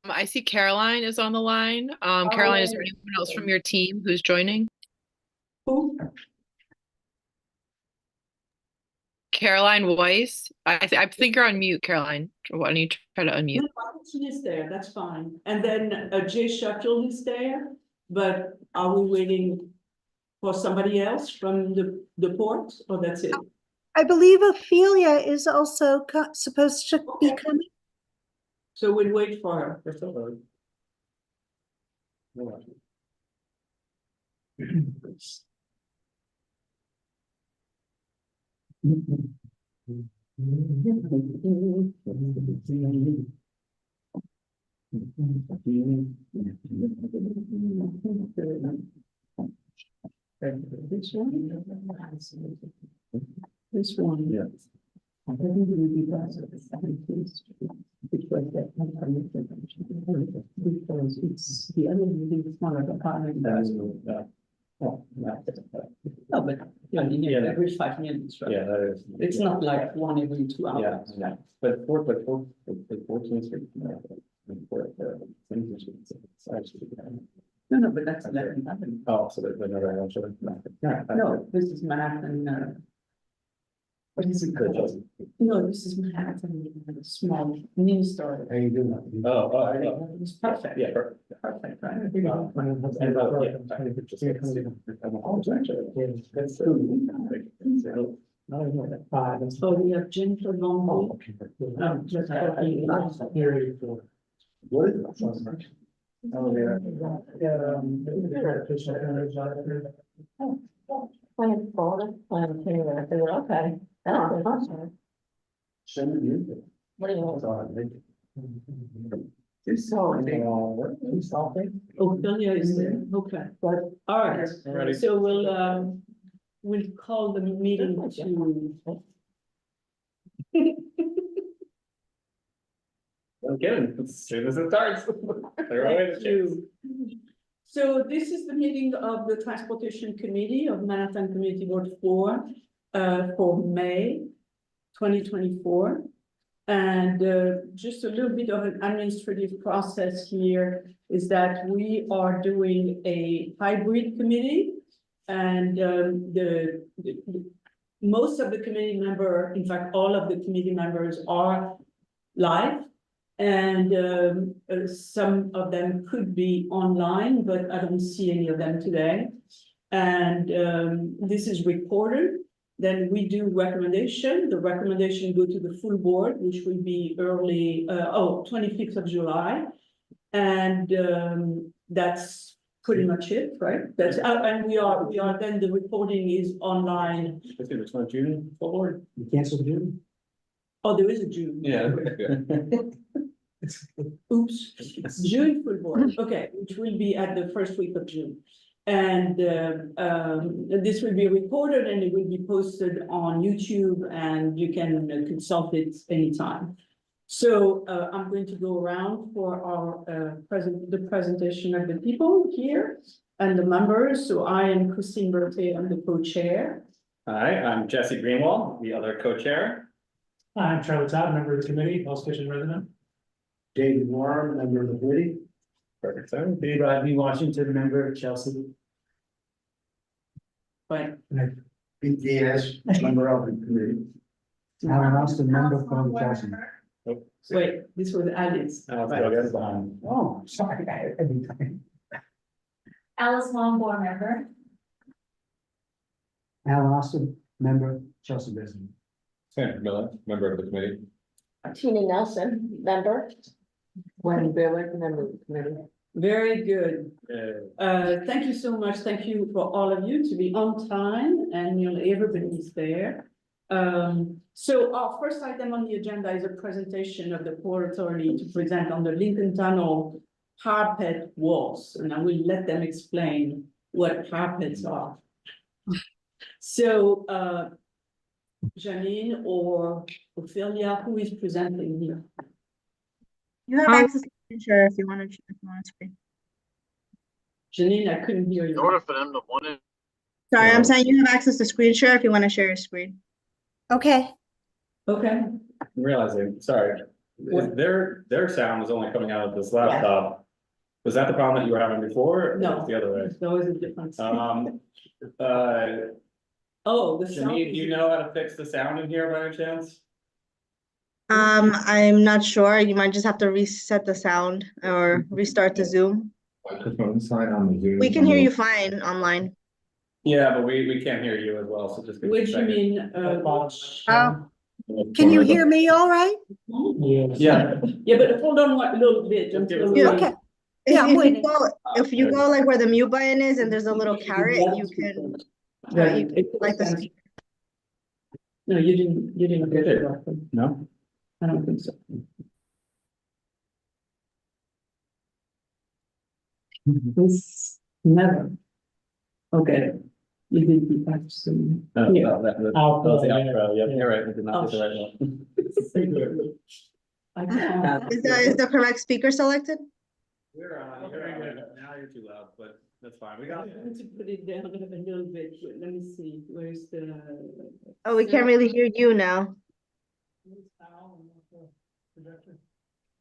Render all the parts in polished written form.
I see Caroline is on the line. Caroline, is there anyone else from your team who's joining? Who? Caroline Weiss. I think you're on mute, Caroline. Why don't you try to unmute? No, she is there, that's fine. And then Jay Sheffield is there, but are we waiting for somebody else from the port, or that's it? I believe Ophelia is also supposed to be coming. So we'll wait for her. This one. Yeah. Because it's the other meeting is not at the time. No, but yeah, every 5 minutes, right? Yeah, that is. It's not like one every 2 hours. Yeah, but 14th Street. No, but that's Manhattan. Oh, so there's another answer. No, this is Manhattan. What is it called? No, this is Manhattan, a small mini store. How you doing? Oh, It's perfect. yeah, perfect. Perfect, right? So we have Jennifer Long. Just What is it? Oh, Okay. Oh, awesome. What do you want? Ophelia is there, okay, all right, Ready. so we'll call the meeting to. Again, as soon as it starts. Thank you. So this is the meeting of the Transportation Committee of Manhattan Community Board 4 for May 2024. And just a little bit of an administrative process here is that we are doing a hybrid committee, and most of the committee member, in fact, all of the committee members are live, and some of them could be online, but I don't see any of them today. And this is recorded. Then we do recommendation. The recommendation go to the full board, which will be early, 25th of July. And that's pretty much it, right? That's and we are then the reporting is online. It's not June forward. You cancel June? Oh, there is a June. Yeah. Oops, June full board, okay, which will be at the first week of June. And this will be recorded and it will be posted on YouTube, and you can consult it anytime. So I'm going to go around for our presentation of the people here and the members. So I am Christine Berthet, I'm the co-chair. Hi, I'm Jesse Greenwald, the other co-chair. I'm Charlie Todd, member of the committee, Hell's Kitchen resident. David Moore, member of the committee. Perfect. Rodney Washington, member of Chelsea. Right. Pete Diaz, member of the committee. Alan Austin, member from Chelsea. Wait, this was Alice. Oh, sorry. Alice Long, board member. Alan Austin, member, Chelsea resident. Sandra Miller, member of the committee. Tina Nelson, member. Wendy Bailick, member of the committee. Very good. Thank you so much. Thank you for all of you to be on time, and everybody's there. So our first item on the agenda is a presentation of the Port Authority to present on the Lincoln Tunnel parapet walls, and I will let them explain what parapets are. So Janine or Ophelia, who is presenting here? You have access to the picture if you want to speak. Janine, I couldn't hear you. In order for them to want it. Sorry, I'm saying you have access to screen share if you want to share your screen. Okay. Okay. Realizing, sorry, Their sound was only coming out of this laptop. Was that the problem that you were having before? Or No. the other way? There's always a difference. Oh, the sound. Janine, do you know how to fix the sound in here by any chance? I'm not sure. You might just have to reset the sound or restart the Zoom. Sign on the Zoom. We can hear you fine online. Yeah, but we can't hear you as well, so just. give us a Which you second. mean, Can you hear me all right? Yeah. Yeah, but hold on a little bit Just give until us a we. Okay. Yeah, I'm If you waiting. if you go like where the mute button is and there's a little carrot, you can like the speaker. No, you didn't get it. No? I don't think so. This never. Okay. You did the practicing. No, Yeah. no, that was the outro, yeah, you're right, we did not get the right one. I can't. Is the correct speaker selected? We're on, now you're too loud, but that's fine, we I got it. want to put it down a little bit. Let me see, where's the? Oh, we can't really hear you now.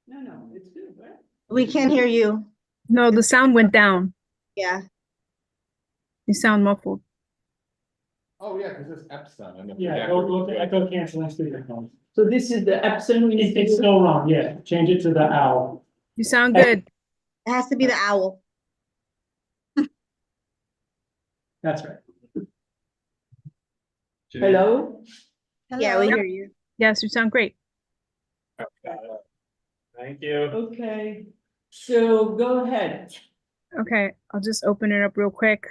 No, it's good, right? We can't hear you. No, the sound went down. Yeah. You sound muffled. Oh, yeah, because it's Epson. Yeah, go echo canceling speakerphone. So this is the Epson. It's still wrong, yeah, change it to the owl. You sound good. It has to be the owl. That's right. Hello? Yeah, we Hello? hear you. Yes, you sound great. Thank you. Okay, so go ahead. Okay, I'll just open it up real quick.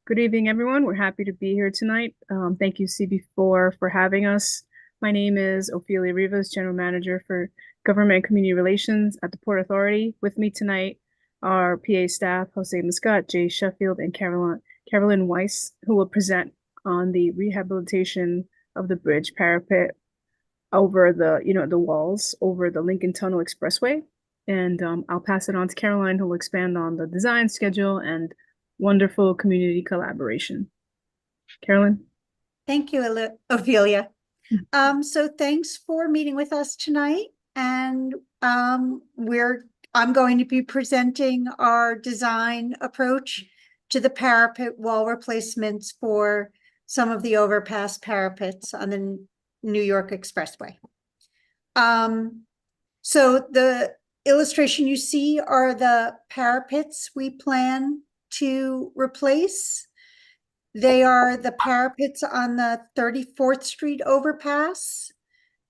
Good evening, everyone. We're happy to be here tonight. Thank you, CB4, for having us. My name is Ophelia Rivas, General Manager for Government and Community Relations at the Port Authority. With me tonight are PA staff, Jose Muscat, Jay Sheffield, and Carolyn Weiss, who will present on the rehabilitation of the bridge parapet over the walls over the Lincoln Tunnel Expressway. And I'll pass it on to Caroline, who will expand on the design schedule and wonderful community collaboration. Carolyn? Thank you, Ophelia. So thanks for meeting with us tonight. And I'm going to be presenting our design approach to the parapet wall replacements for some of the overpass parapets on the New York Expressway. So the illustration you see are the parapets we plan to replace. They are the parapets on the 34th Street overpass,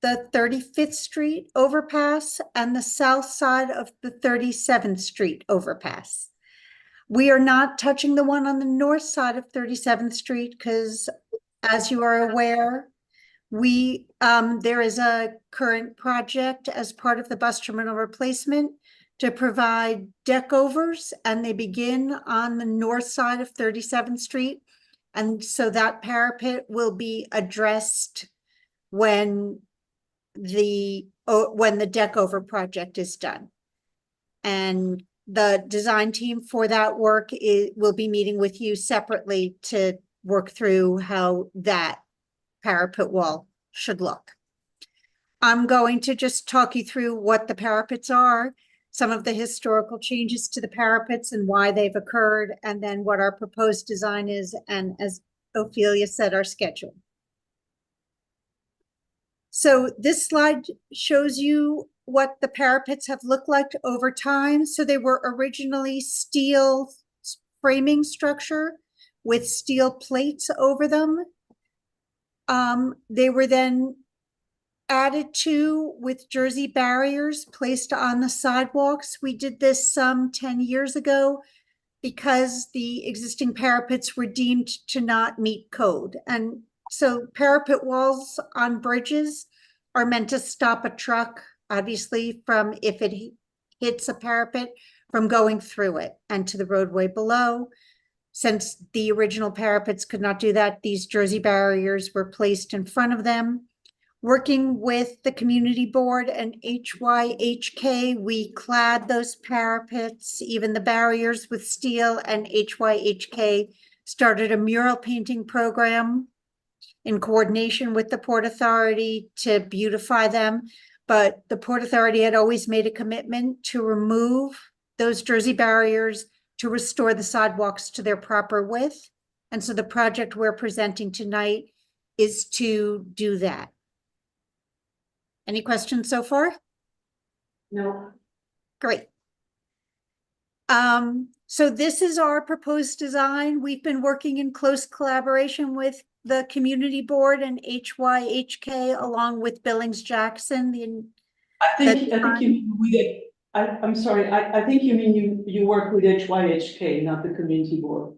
the 35th Street overpass, and the south side of the 37th Street overpass. We are not touching the one on the north side of 37th Street because, as you are aware, there is a current project as part of the bus terminal replacement to provide deck overs, and they begin on the north side of 37th Street. And so that parapet will be addressed when the deck over project is done. And the design team for that work will be meeting with you separately to work through how that parapet wall should look. I'm going to just talk you through what the parapets are, some of the historical changes to the parapets and why they've occurred, and then what our proposed design is, and as Ophelia said, our schedule. So this slide shows you what the parapets have looked like over time. So they were originally steel framing structure with steel plates over them. They were then added to with jersey barriers placed on the sidewalks. We did this some 10 years ago because the existing parapets were deemed to not meet code. And so parapet walls on bridges are meant to stop a truck, obviously, from, if it hits a parapet, from going through it and to the roadway below. Since the original parapets could not do that, these jersey barriers were placed in front of them. Working with the community board and HYHK, we clad those parapets, even the barriers, with steel, and HYHK started a mural painting program in coordination with the Port Authority to beautify them. but the Port Authority had always made a commitment to remove those Jersey barriers to restore the sidewalks to their proper width. And so the project we're presenting tonight is to do that. Any questions so far? No. Great. So this is our proposed design. We've been working in close collaboration with the community board and HYHK along with Billings Jackson. I think you mean with it. I'm sorry, I think you mean you work with HYHK, not the community board.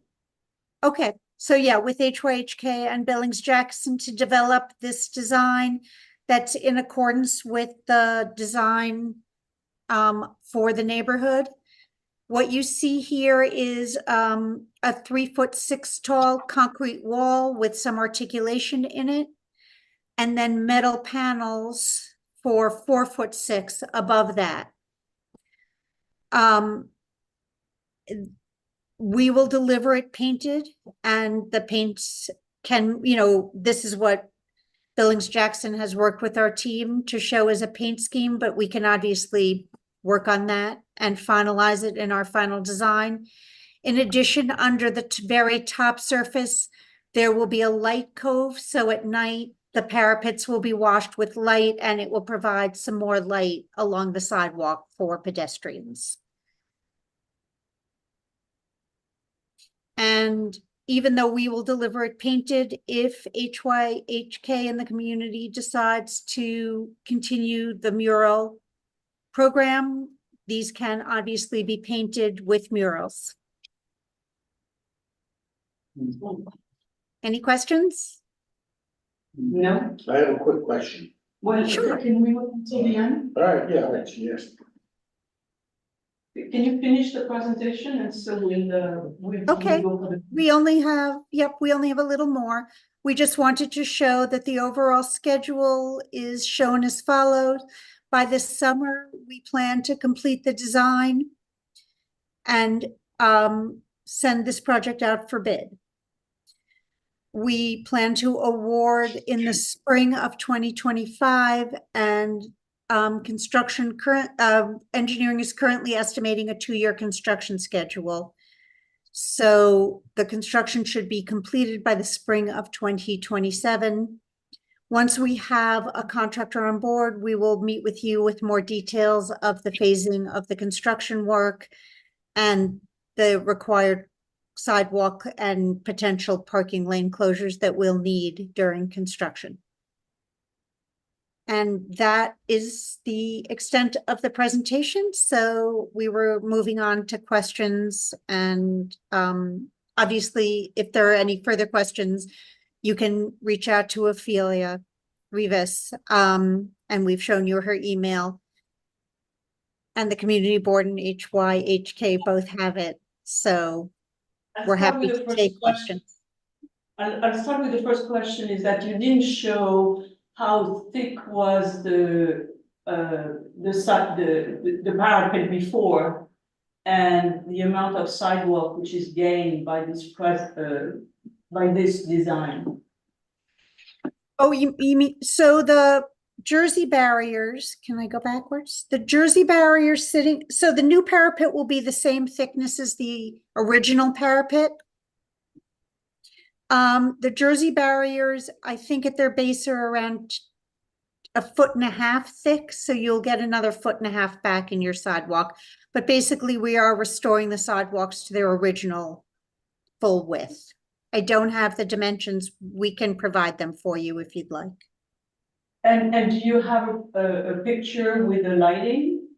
Okay, so yeah, with HYHK and Billings Jackson to develop this design that's in accordance with the design for the neighborhood. What you see here is a 3'6" tall concrete wall with some articulation in it, and then metal panels for 4'6" above that. We will deliver it painted, and the paints can, this is what Billings Jackson has worked with our team to show as a paint scheme, but we can obviously work on that and finalize it in our final design. In addition, under the very top surface, there will be a light cove. So at night, the parapets will be washed with light, and it will provide some more light along the sidewalk for pedestrians. And even though we will deliver it painted, if HYHK and the community decides to continue the mural program, these can obviously be painted with murals. Any questions? No. I have a quick question. Well, Sure. can we wait until the end? All right, yeah, yes. Can you finish the presentation and so we'll Okay. go for the. We only have a little more. We just wanted to show that the overall schedule is shown as follows. By this summer, we plan to complete the design and send this project out for bid. We plan to award in the spring of 2025, and engineering is currently estimating a 2-year construction schedule. So the construction should be completed by the spring of 2027. Once we have a contractor on board, we will meet with you with more details of the phasing of the construction work and the required sidewalk and potential parking lane closures that we'll need during construction. And that is the extent of the presentation. So we were moving on to questions, and obviously, if there are any further questions, you can reach out to Ophelia Rivas, and we've shown you her email. And the community board and HYHK both have it. So we're happy to take questions. I'll start with the first question, is that you didn't show how thick was the parapet before, and the amount of sidewalk which is gained by this design. Oh, you mean, so the Jersey barriers, can I go backwards? The Jersey barriers so the new parapet will be the same thickness as the original parapet. The Jersey barriers, I think at their base are around 1.5 feet thick, so you'll get another 1.5 feet back in your sidewalk. But basically, we are restoring the sidewalks to their original full width. I don't have the dimensions. We can provide them for you if you'd like. And do you have a picture with the lighting?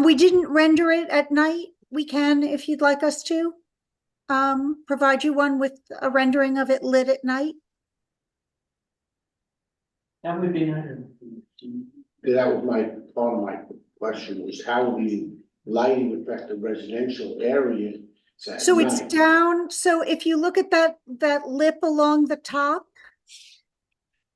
We didn't render it at night. We can, if you'd like us to, provide you one with a rendering of it lit at night. That would be nice. That was part of my question, was how the lighting affect the residential area. So it's down. So if you look at that lip along the top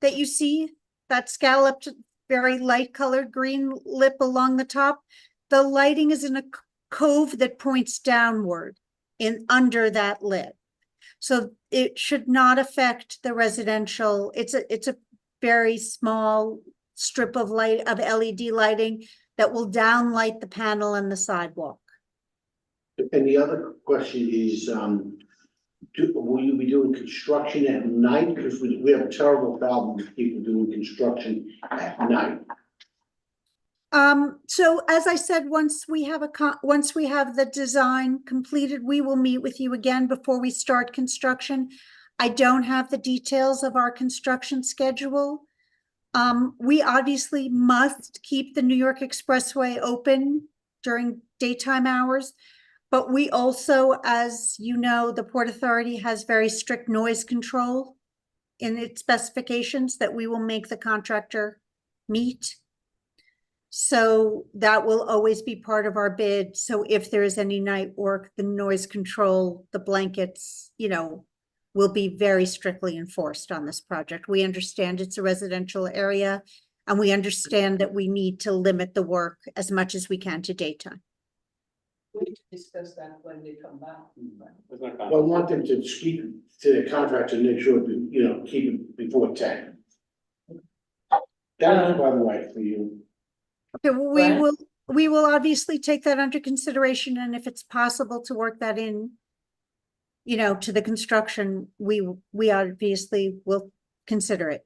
that you see, that scalloped, very light colored green lip along the top, the lighting is in a cove that points downward under that lip. So it should not affect the residential. It's a very small strip of light of LED lighting that will downlight the panel and the sidewalk. And the other question is, will you be doing construction at night? Because we have a terrible problem with people doing construction at night. So as I said, once we have the design completed, we will meet with you again before we start construction. I don't have the details of our construction schedule. We obviously must keep the New York Expressway open during daytime hours, but we also, as you know, the Port Authority has very strict noise control in its specifications that we will make the contractor meet. So that will always be part of our bid. So if there is any night work, the noise control, the blankets, you know, will be very strictly enforced on this project. We understand it's a residential area, and we understand that we need to limit the work as much as we can to daytime. We need to discuss that when they come back. Well, I want them to speak to the contractor and make sure, keep it before 10. That was, by the way, for you. Okay, Right. we will obviously take that under consideration, and if it's possible to work that in, to the construction, we obviously will consider it.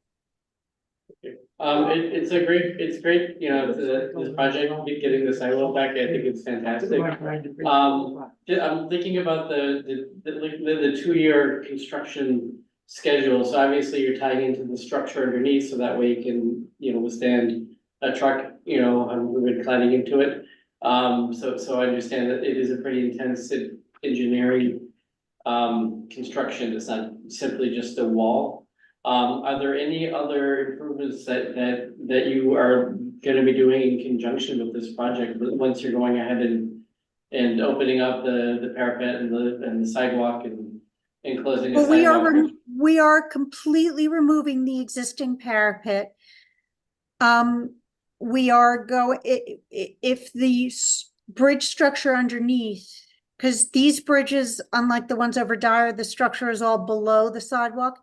It's great, this project, getting the sidewalk back, I think it's fantastic. I'm thinking about the 2-year construction schedule, so obviously you're tying into the structure underneath, so that way you can, withstand a truck, with cladding into it. So I understand that it is a pretty intensive engineering construction. It's not simply just a wall. Are there any other improvements that you are gonna be doing in conjunction with this project once you're going ahead and opening up the parapet and the sidewalk and closing the sidewalk? We are completely removing the existing parapet. We are if the bridge structure underneath, because these bridges, unlike the ones over Dyer, the structure is all below the sidewalk.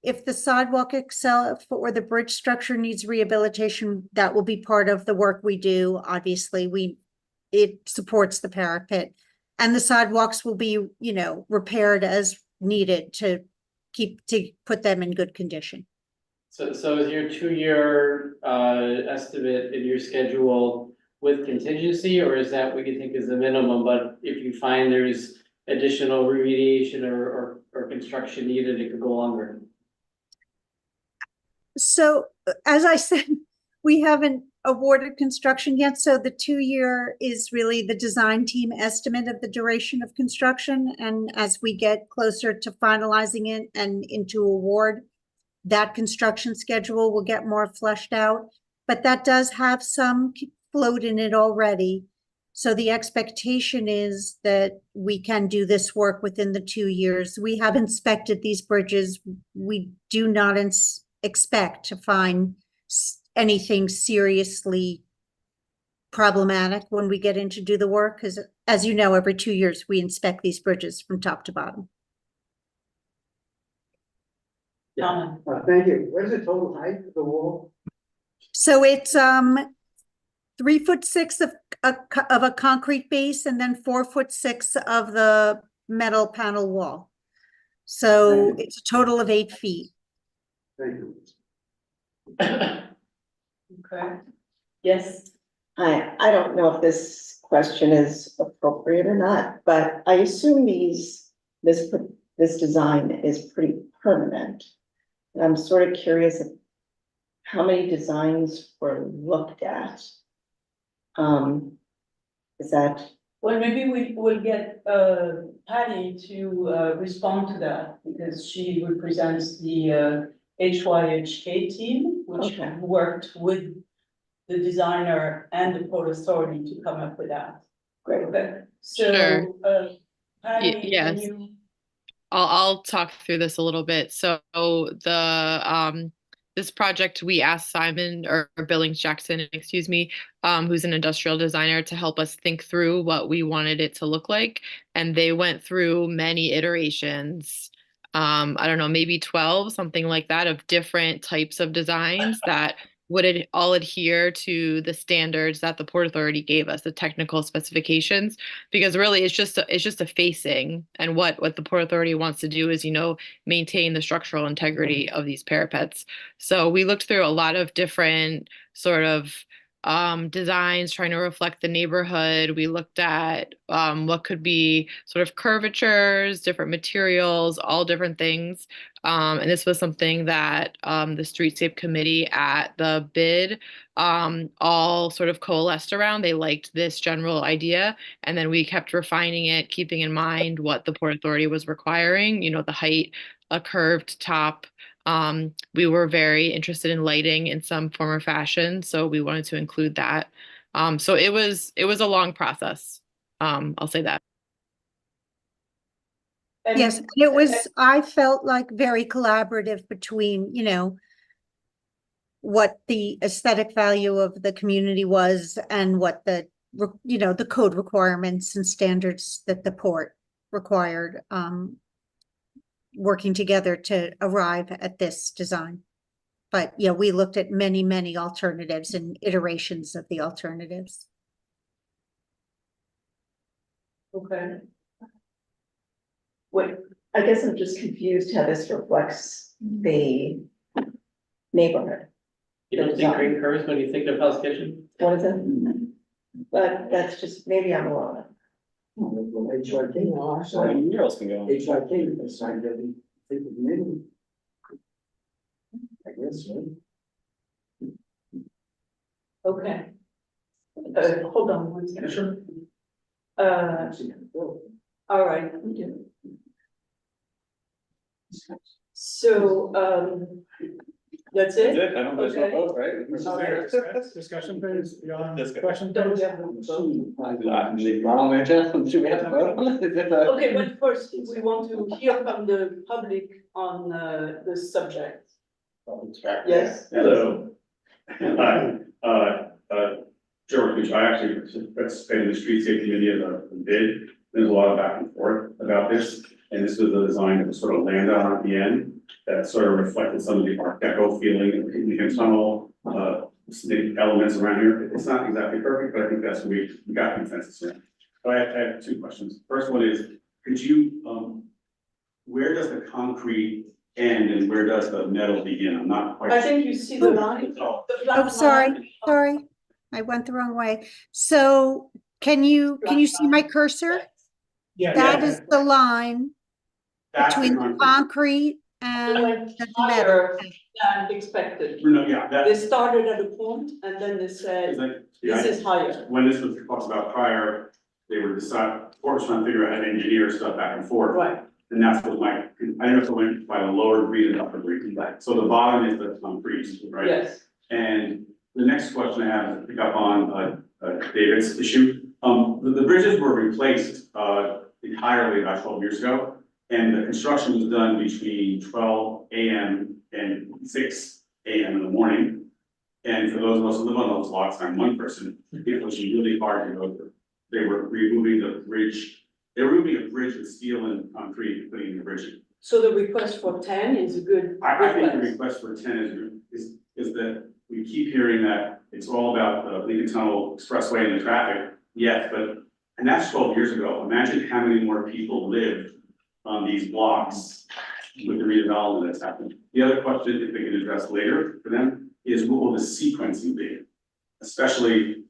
If the sidewalk itself or the bridge structure needs rehabilitation, that will be part of the work we do. Obviously, it supports the parapet, and the sidewalks will be, repaired as needed to put them in good condition. So is your 2-year estimate in your schedule with contingency, or is that what you think is the minimum, but if you find there's additional remediation or construction needed, it could go longer? So, as I said, we haven't awarded construction yet, so the 2-year is really the design team estimate of the duration of construction, and as we get closer to finalizing it and into award, that construction schedule will get more fleshed out, but that does have some float in it already. So the expectation is that we can do this work within the 2 years. We have inspected these bridges. We do not expect to find anything seriously problematic when we get in to do the work, because as you know, every 2 years we inspect these bridges from top to bottom. Thank you. What is the total height of the wall? So it's 3'6" of a concrete base, and then 4'6" of the metal panel wall. So it's a total of 8 feet. Thank you. Okay. Yes. I don't know if this question is appropriate or not, but I assume this design is pretty permanent. And I'm sort of curious of how many designs were looked at. Is that? Well, maybe we will get Patty to respond to that, because she represents the HYHK team, which Okay. worked with the designer and the Port Authority to come up with that. Great. Okay, Sure. so Patty, can yes. you? I'll talk through this a little bit. So this project, we asked Simon or Billings Jackson, excuse me, who's an industrial designer, to help us think through what we wanted it to look like. And they went through many iterations, I don't know, maybe 12, something like that, of different types of designs that would it all adhere to the standards that the Port Authority gave us, the technical specifications? Because really it's just a facing, and what the Port Authority wants to do is, maintain the structural integrity of these parapets. So we looked through a lot of different sort of designs trying to reflect the neighborhood. We looked at what could be sort of curvatures, different materials, all different things. And this was something that the Streetscape Committee at the bid all sort of coalesced around. They liked this general idea, and then we kept refining it, keeping in mind what the Port Authority was requiring, the height, a curved top. We were very interested in lighting in some form or fashion, so we wanted to include that. So it was a long process. I'll say that. Yes, it was, I felt like very collaborative between, what the aesthetic value of the community was and what the code requirements and standards that the port required, working together to arrive at this design. But yeah, we looked at many, many alternatives and iterations of the alternatives. Okay. Wait, I guess I'm just confused how this reflects the neighborhood. You don't think green curves when you think of Hell's Kitchen? What is it? But that's just, maybe I'm wrong. Murals can go on. HRT, that's not really, think of maybe. I guess, right? Okay. Hold on one second. Sure. All right. So, that's it? That's it, I don't, there's no Okay. vote, right? All right. Discussion phase beyond Discussion. question. Don't we phase? have a vote? Should we have to vote? Okay, but first, we want to hear from the public on this subject. Yes. Hello. Hi, George, which I actually participated in the street safety committee of the bid. There's a lot of back and forth about this, and this was the design that was sort of landed on at the end. That sort of reflected some of the Art Deco feeling in the tunnel, the elements around here. It's not exactly perfect, but I think that's what we got consensus in. So I have two questions. First one is, could you, where does the concrete end and where does the metal begin? I'm not quite. I think you see the line. Oh. The flat Oh, sorry, line. sorry. I went the wrong way. So can you see my cursor? Yeah. That is the line That's the between the concrete It and went the metal. higher than expected. No, yeah, They that started at a point and then they is said, like, yeah, this is higher. when this was talked about prior, they were was trying to figure out how to engineer stuff back and forth. Right. And that's what I don't know if it went by the lower grade and upper grade. So the bottom is the concrete, right? Yes. And the next question I have is to pick up on David's issue. The bridges were replaced entirely about 12 years ago. And the construction was done between 12 AM and 6 AM in the morning. And for those of us who live on those lots, I'm one person, it was really hard to go through. They were removing the bridge. They were removing a bridge with steel and concrete and putting in the bridge. So the request for 10 is a good I think the request. request for 10 is that we keep hearing that it's all about the Lincoln Tunnel Expressway and the traffic. Yes, and that's 12 years ago. Imagine how many more people lived on these blocks with the redevelopment that's happened. The other question, if they can address later for them, is what will the sequencing be? Especially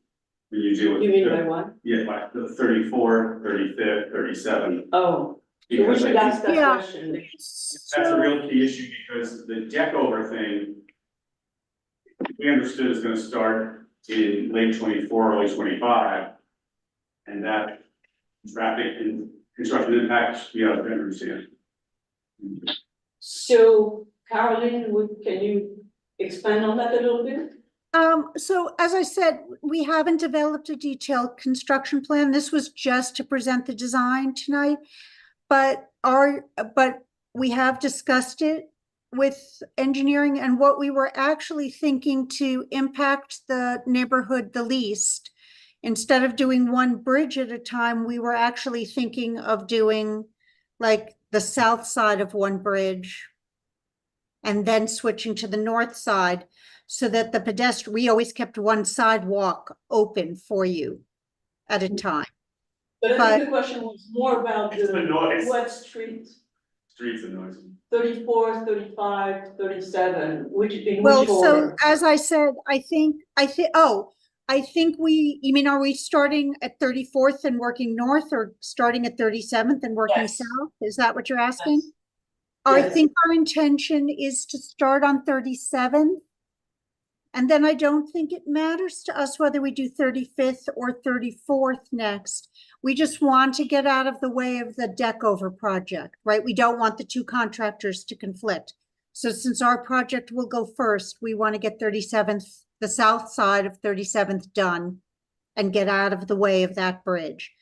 when you deal with. You mean by what? Yeah, like the 34, 35, 37. Oh, we Because I should think ask that Yeah. question. that's a real key issue because the deck over thing, we understood is gonna start in late 24, early 25. And that traffic and construction impacts, we have to understand. So Caroline, can you expand on that a little bit? So as I said, we haven't developed a detailed construction plan. This was just to present the design tonight. But we have discussed it with engineering, and what we were actually thinking to impact the neighborhood the least. Instead of doing one bridge at a time, we were actually thinking of doing like the south side of one bridge and then switching to the north side. so that the pedestrian, we always kept one sidewalk open for you at a time. But I But- think the question was more about It's the noise. what street, Streets and noise. 34, 35, 37, in Well, which so order? as I said, I think, you mean, are we starting at 34th and working north, or starting at 37th and working Yes. south? Is that what you're asking? Yes. I Yes. think our intention is to start on 37th. And then I don't think it matters to us whether we do 35th or 34th next. We just want to get out of the way of the deck over project, right? We don't want the two contractors to conflict. So since our project will go first, we want to get 37th, the south side of 37th done and get out of the way of that bridge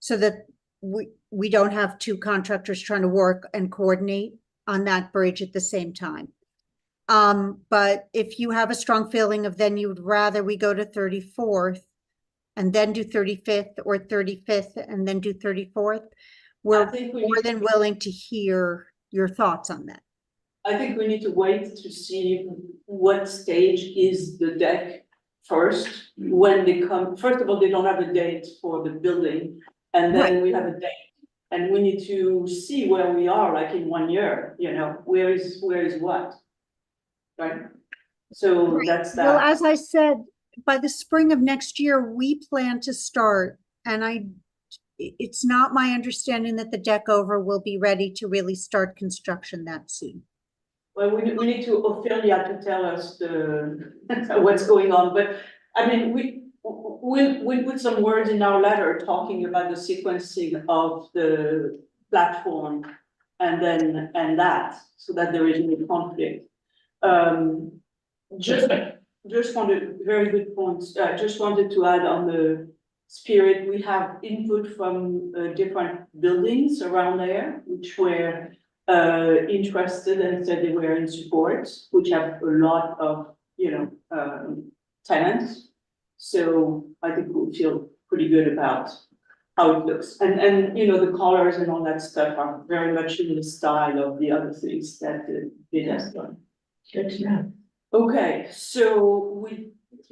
so that we don't have two contractors trying to work and coordinate on that bridge at the same time. But if you have a strong feeling of then you'd rather we go to 34th and then do 35th, or 35th and then do 34th, we're more than willing to hear your thoughts on that. I think we need to wait to see what stage is the deck first, when they come, first of all, they don't have a date for the building, and then we have a date. And we need to see where we are, like in 1 year, you know, where is what? Right? So that's that. Well, as I said, by the spring of next year, we plan to start, and it's not my understanding that the deck over will be ready to really start construction that soon. Well, we need to Ophelia to tell us what's going on, but I mean, we put some words in our letter talking about the sequencing of the platform and that, so that there is no conflict. Just wanted, very good points, just wanted to add on the spirit, we have input from different buildings around there, which were interested and said they were in support, which have a lot of, you know, tenants. So I think we feel pretty good about how it looks. And you know, the colors and all that stuff are very much in the style of the other things that it has done. Good to know. Okay, so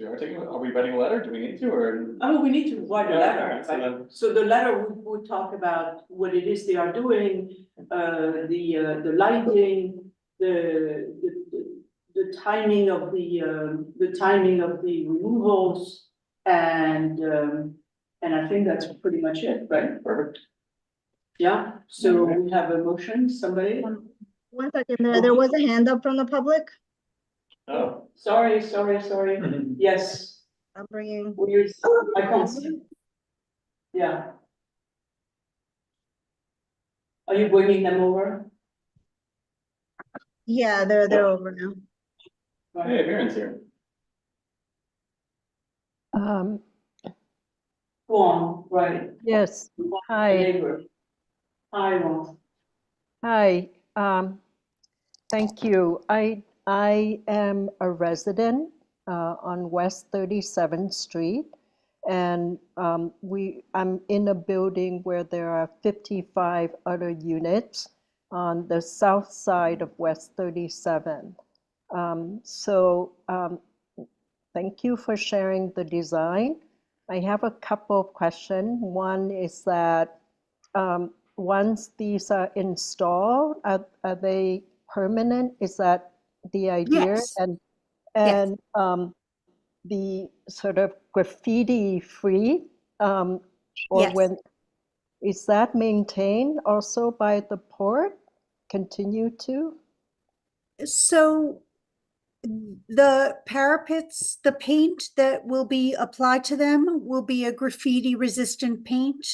Are we writing a letter? Do we need to, or? oh, we need to write a Yeah, letter, okay, so right? then- So the letter would talk about what it is they are doing, the lighting, the timing of the removals, and I think that's pretty much it, right? Perfect. Yeah, so we have a motion, somebody? 1 second, there was a hand up from the public. Oh. Sorry, yes. I'm bringing. I can't see. Yeah. Are you bringing them over? Yeah, they're over now. Hey, Baron's here. Um, Go on, right. yes, hi, Neighbor. Hi, Ron. hi. Thank you. I am a resident on West 37th Street, and I'm in a building where there are 55 other units on the south side of West 37th. Thank you for sharing the design. I have a couple of questions. One is that once these are installed, are they permanent? Is that the idea? Yes. And the sort of graffiti free, or Yes. when is that maintained also by the port? Continue to? So the parapets, the paint that will be applied to them will be a graffiti resistant paint.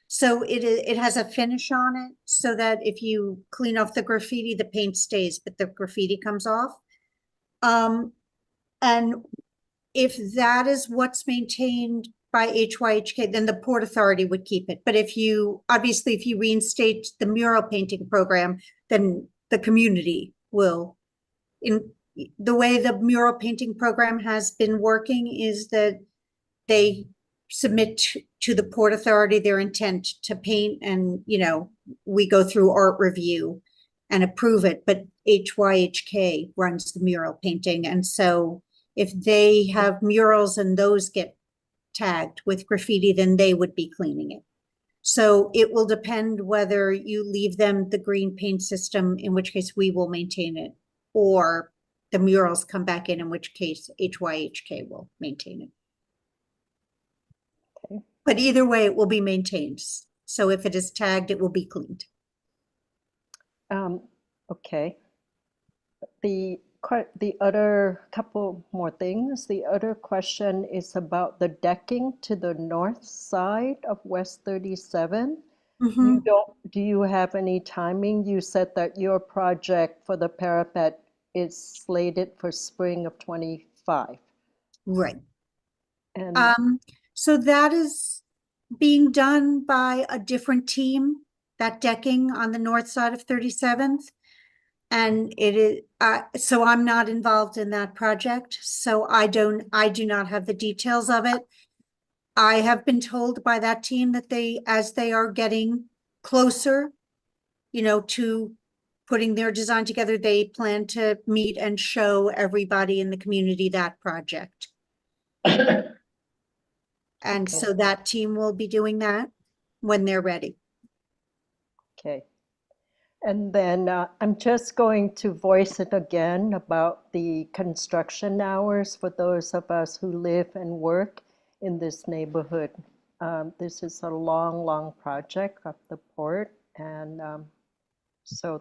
So it has a finish on it so that if you clean off the graffiti, the paint stays, but the graffiti comes off. And if that is what's maintained by HYHK, then the Port Authority would keep it. But if you reinstate the mural painting program, then the community will. In the way the mural painting program has been working is that they submit to the Port Authority their intent to paint, and, you know, we go through art review and approve it, but HYHK runs the mural painting. And so If they have murals and those get tagged with graffiti, then they would be cleaning it. So it will depend whether you leave them the green paint system, in which case we will maintain it, or the murals come back in which case HYHK will maintain it. Okay. But either way, it will be maintained. So if it is tagged, it will be cleaned. Okay. The other couple more things. The other question is about the decking to the north side of West 37. Mhm. Do you have any timing? You said that your project for the parapet is slated for spring of 25. Right. And So that is being done by a different team, that decking on the north side of 37th. And it is, so I'm not involved in that project, so I do not have the details of it. I have been told by that team that as they are getting closer, to putting their design together, they plan to meet and show everybody in the community that project. And so that team will be doing that when they're ready. okay. And then I'm just going to voice it again about the construction hours for those of us who live and work in this neighborhood. This is a long, long project up the port, and so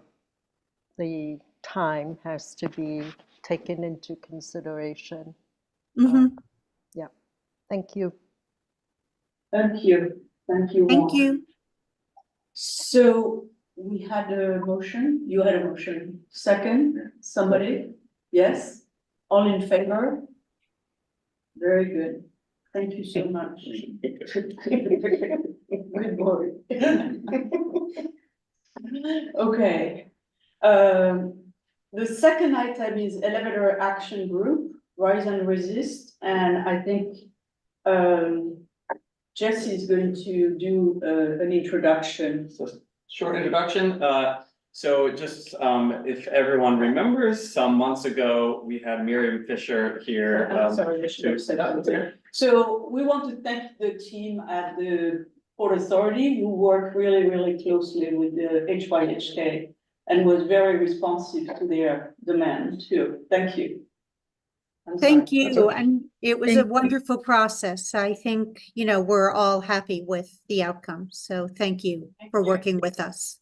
the time has to be taken into consideration. Mhm. Yeah, thank you. Thank you. Thank you. Thank Juan. you. So we had a motion, you had a motion, second, somebody, yes, all in favor? Very good, thank you so much. Good boy. Okay, the second item is elevator action group, Rise and Resist, and I think Jesse is going to do an introduction. So short introduction, so just if everyone remembers, some months ago, we had Miriam Fisher here. Sorry, I should have said that. So we want to thank the team at the Port Authority who worked really, really closely with the HYHK and was very responsive to their demand too. Thank you. Thank you. And it was a wonderful process. I think, we're all happy with the outcome. So thank you for working with us.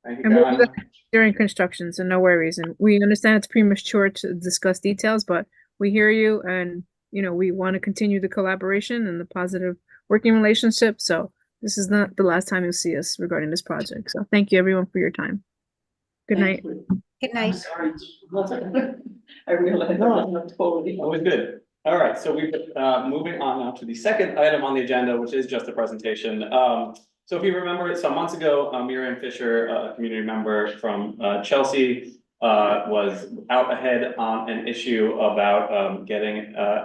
Thank you, And we'll Karen. do that during construction, so no worries. And we understand it's premature to discuss details, but we hear you, and we want to continue the collaboration and the positive working relationship. So this is not the last time you'll see us regarding this project. So thank you everyone for your time. Good night. Good I'm night. sorry. I realize I'm not totally. Always good. All right, so we're moving on now to the second item on the agenda, which is just a presentation. So if you remember, some months ago, Miriam Fisher, a community member from Chelsea, was out ahead on an issue about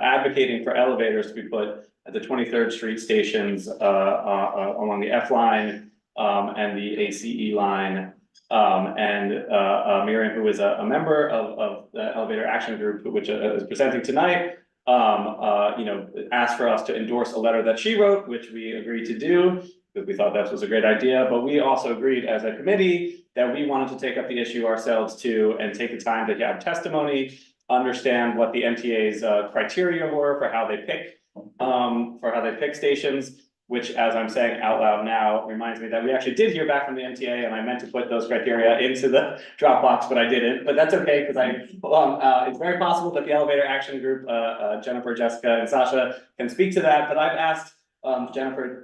advocating for elevators to be put at the 23rd Street stations along the F line and the ACE line. Miriam, who is a member of the Elevator Action Group, which is presenting tonight, asked for us to endorse a letter that she wrote, which we agreed to do, because we thought that was a great idea. But we also agreed as a committee that we wanted to take up the issue ourselves too, and take the time to have testimony, understand what the MTA's criteria were for how they pick stations. Which, as I'm saying out loud now, reminds me that we actually did hear back from the MTA, and I meant to put those criteria into the Dropbox, but I didn't. But that's okay, because it's very possible that the Elevator Action Group, Jennifer, Jessica, and Sasha can speak to that. But I've asked Jennifer,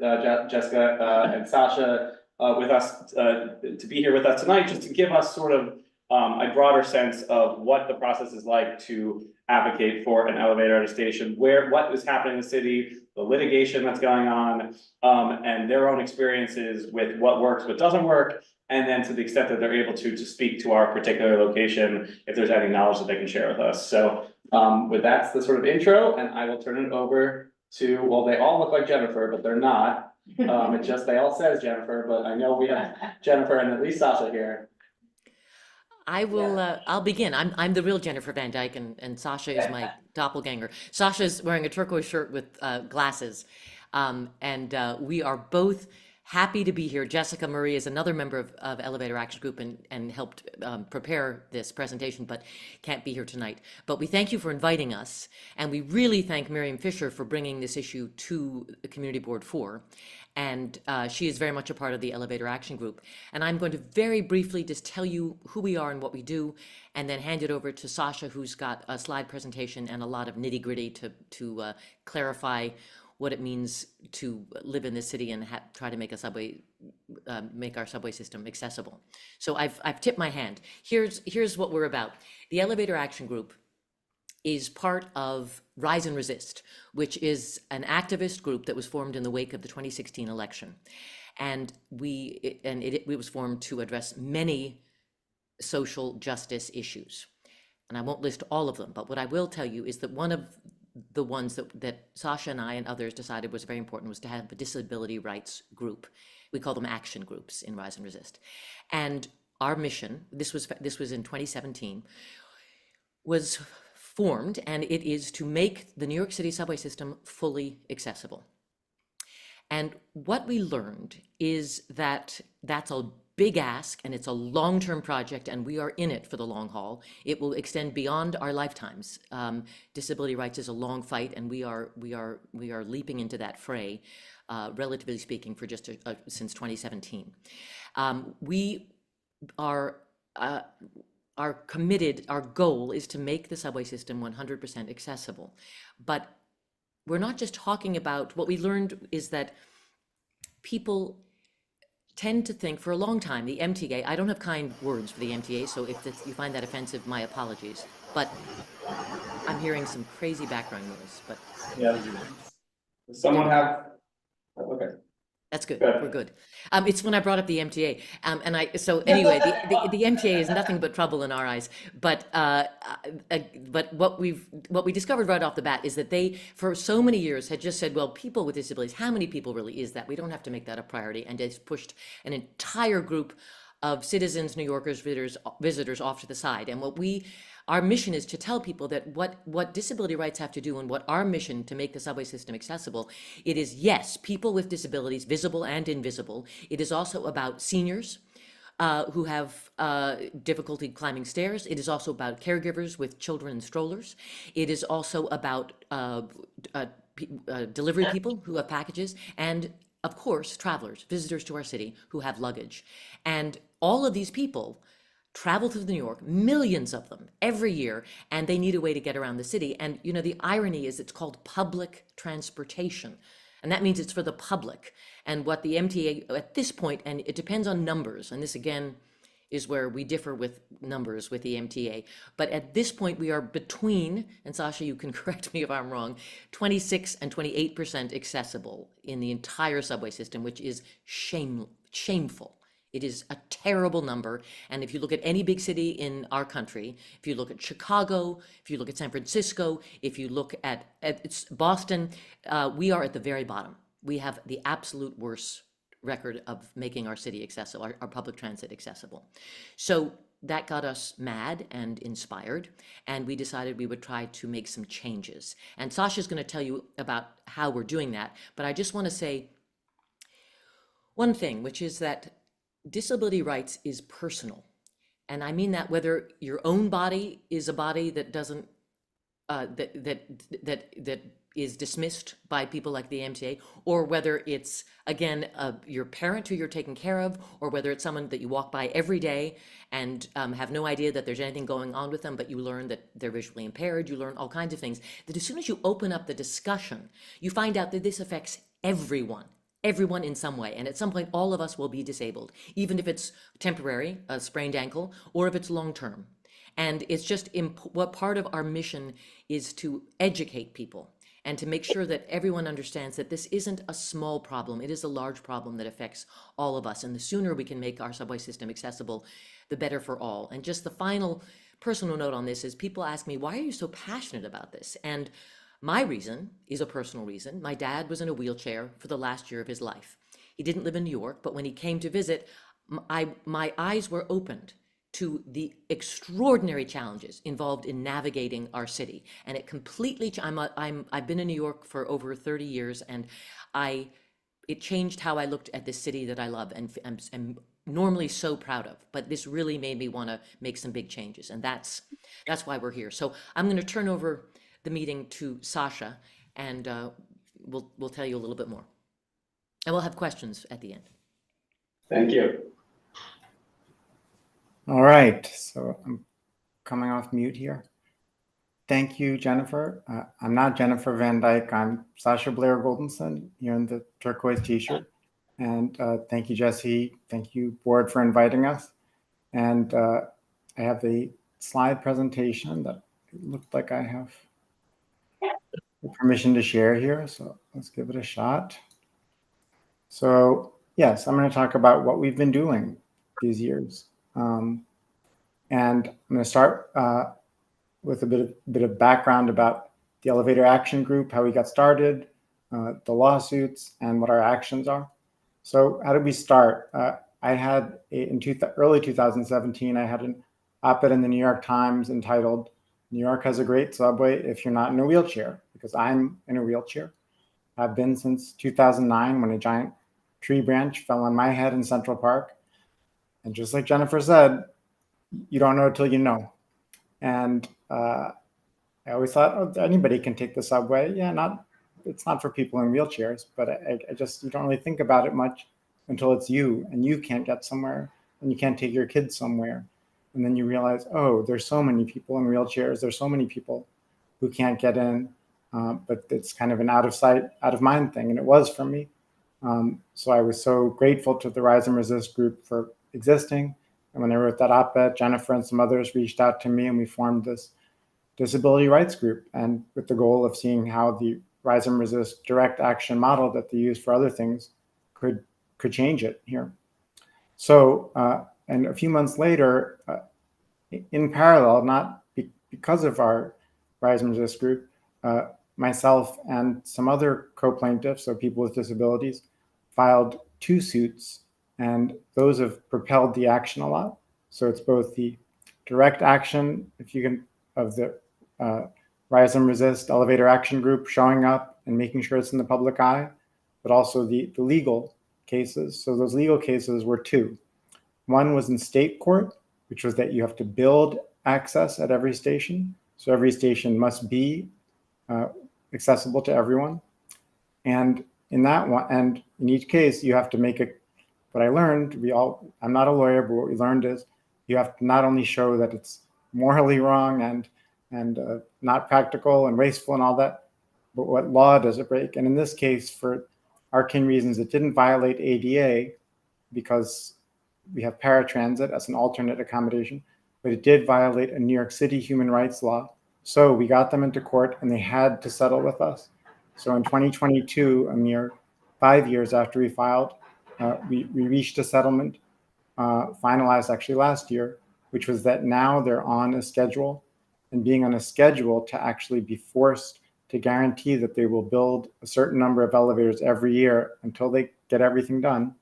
Jessica, and Sasha with us to be here with us tonight, just to give us sort of a broader sense of what the process is like to advocate for an elevator at a station, what is happening in the city, the litigation that's going on, and their own experiences with what works, what doesn't work, and then to the extent that they're able to speak to our particular location, if there's any knowledge that they can share with us. So with that's the sort of intro, and I will turn it over to, well, they all look like Jennifer, but they're not. It's just, they all says Jennifer, but I know we have Jennifer and at least Sasha here. I will, I'll begin. I'm the real Jennifer Van Dyke, and Sasha is my doppelganger. Sasha's wearing a turquoise shirt with glasses. We are both happy to be here. Jessica Murray is another member of Elevator Action Group and helped prepare this presentation, but can't be here tonight. But we thank you for inviting us, and we really thank Miriam Fisher for bringing this issue to the Community Board 4. And she is very much a part of the Elevator Action Group. And I'm going to very briefly just tell you who we are and what we do, and then hand it over to Sasha, who's got a slide presentation and a lot of nitty gritty to clarify what it means to live in this city and try to make make our subway system accessible. So I've tipped my hand. Here's what we're about. The Elevator Action Group is part of Rise and Resist, which is an activist group that was formed in the wake of the 2016 election. And it was formed to address many social justice issues. And I won't list all of them, but what I will tell you is that one of the ones that Sasha and I and others decided was very important was to have a disability rights group. We call them action groups in Rise and Resist. And our mission, this was in 2017, was formed, and it is to make the New York City subway system fully accessible. And what we learned is that that's a big ask, and it's a long-term project, and we are in it for the long haul. It will extend beyond our lifetimes. Disability rights is a long fight, and we are leaping into that fray, relatively speaking, for just since 2017. We are committed. Our goal is to make the subway system 100% accessible. But we're not just talking about, what we learned is that people tend to think, for a long time, the MTA, I don't have kind words for the MTA, so if you find that offensive, my apologies. But I'm hearing some crazy background noise, but. Yeah. Does someone have, okay. That's good. We're good. It's when I brought up the MTA, so anyway, the MTA is nothing but trouble in our eyes. But what we discovered right off the bat is that they, for so many years, had just said, well, people with disabilities, how many people really is that? We don't have to make that a priority, and just pushed an entire group of citizens, New Yorkers, visitors off to the side. And our mission is to tell people that what disability rights have to do, and what our mission to make the subway system accessible, it is, yes, people with disabilities, visible and invisible. It is also about seniors who have difficulty climbing stairs. It is also about caregivers with children in strollers. It is also about delivery people who have packages, and of course, travelers, visitors to our city who have luggage. And all of these people travel through New York, millions of them every year, and they need a way to get around the city. And you know, the irony is it's called public transportation, and that means it's for the public. And what the MTA at this point, and it depends on numbers, and this again is where we differ with numbers with the MTA, but at this point we are between, and Sasha, you can correct me if I'm wrong, 26 and 28% accessible in the entire subway system, which is shameful. It is a terrible number. And if you look at any big city in our country, if you look at Chicago, if you look at San Francisco, if you look at Boston, we are at the very bottom. We have the absolute worst record of making our city accessible, our public transit accessible. So that got us mad and inspired, and we decided we would try to make some changes. And Sasha's going to tell you about how we're doing that. But I just want to say one thing, which is that disability rights is personal. And I mean that whether your own body is a body that doesn't, that is dismissed by people like the MTA, or whether it's, again, your parent who you're taking care of, or whether it's someone that you walk by every day and have no idea that there's anything going on with them, but you learn that they're visually impaired, you learn all kinds of things, that as soon as you open up the discussion, you find out that this affects everyone in some way. And at some point, all of us will be disabled, even if it's temporary, a sprained ankle, or if it's long-term. And it's just what part of our mission is to educate people and to make sure that everyone understands that this isn't a small problem. It is a large problem that affects all of us. And the sooner we can make our subway system accessible, the better for all. And just the final personal note on this is people ask me, why are you so passionate about this? And my reason is a personal reason. My dad was in a wheelchair for the last year of his life. He didn't live in New York, but when he came to visit, my eyes were opened to the extraordinary challenges involved in navigating our city. And it completely, I've been in New York for over 30 years, and it changed how I looked at this city that I love and am normally so proud of. But this really made me want to make some big changes, and that's why we're here. So I'm going to turn over the meeting to Sasha, and we'll tell you a little bit more. And we'll have questions at the end. Thank you. All right, so I'm coming off mute here. Thank you, Jennifer. I'm not Jennifer Van Dyke. I'm Sasha Blair Goldenson here in the turquoise t-shirt. And thank you, Jesse. Thank you, board, for inviting us. And I have a slide presentation that it looked like I have permission to share here. So let's give it a shot. So yes, I'm going to talk about what we've been doing these years. And I'm going to start with a bit of background about the Elevator Action Group, how we got started, the lawsuits, and what our actions are. So how did we start? I had, in early 2017, I had an op-ed in the New York Times entitled, "New York has a great subway if you're not in a wheelchair," because I'm in a wheelchair. I've been since 2009 when a giant tree branch fell on my head in Central Park. And just like Jennifer said, you don't know till you know. And I always thought, oh, anybody can take the subway. Yeah, it's not for people in wheelchairs, but I just, you don't really think about it much until it's you, and you can't get somewhere, and you can't take your kids somewhere. And then you realize, oh, there's so many people in wheelchairs. There's so many people who can't get in, but it's kind of an out of sight, out of mind thing. And it was for me. So I was so grateful to the Rise and Resist group for existing. And when I wrote that op-ed, Jennifer and some others reached out to me, and we formed this disability rights group, and with the goal of seeing how the Rise and Resist direct action model that they use for other things could change it here. So, and a few months later, in parallel, not because of our Rise and Resist group, myself and some other co-plaintiffs, so people with disabilities, filed 2 suits, and those have propelled the action a lot. So it's both the direct action, if you can, of the Rise and Resist Elevator Action Group showing up and making sure it's in the public eye, but also the legal cases. So those legal cases were 2. One was in state court, which was that you have to build access at every station. So every station must be accessible to everyone. And in that one, and in each case, you have to make it. What I learned, I'm not a lawyer, but what we learned is you have to not only show that it's morally wrong and not practical and wasteful and all that, but what law does it break? And in this case, for arcane reasons, it didn't violate ADA because we have paratransit as an alternate accommodation, but it did violate a New York City human rights law. So we got them into court, and they had to settle with us. So in 2022, a mere 5 years after we filed, we reached a settlement, finalized actually last year, which was that now they're on a schedule, and being on a schedule to actually be forced to guarantee that they will build a certain number of elevators every year until they get everything done.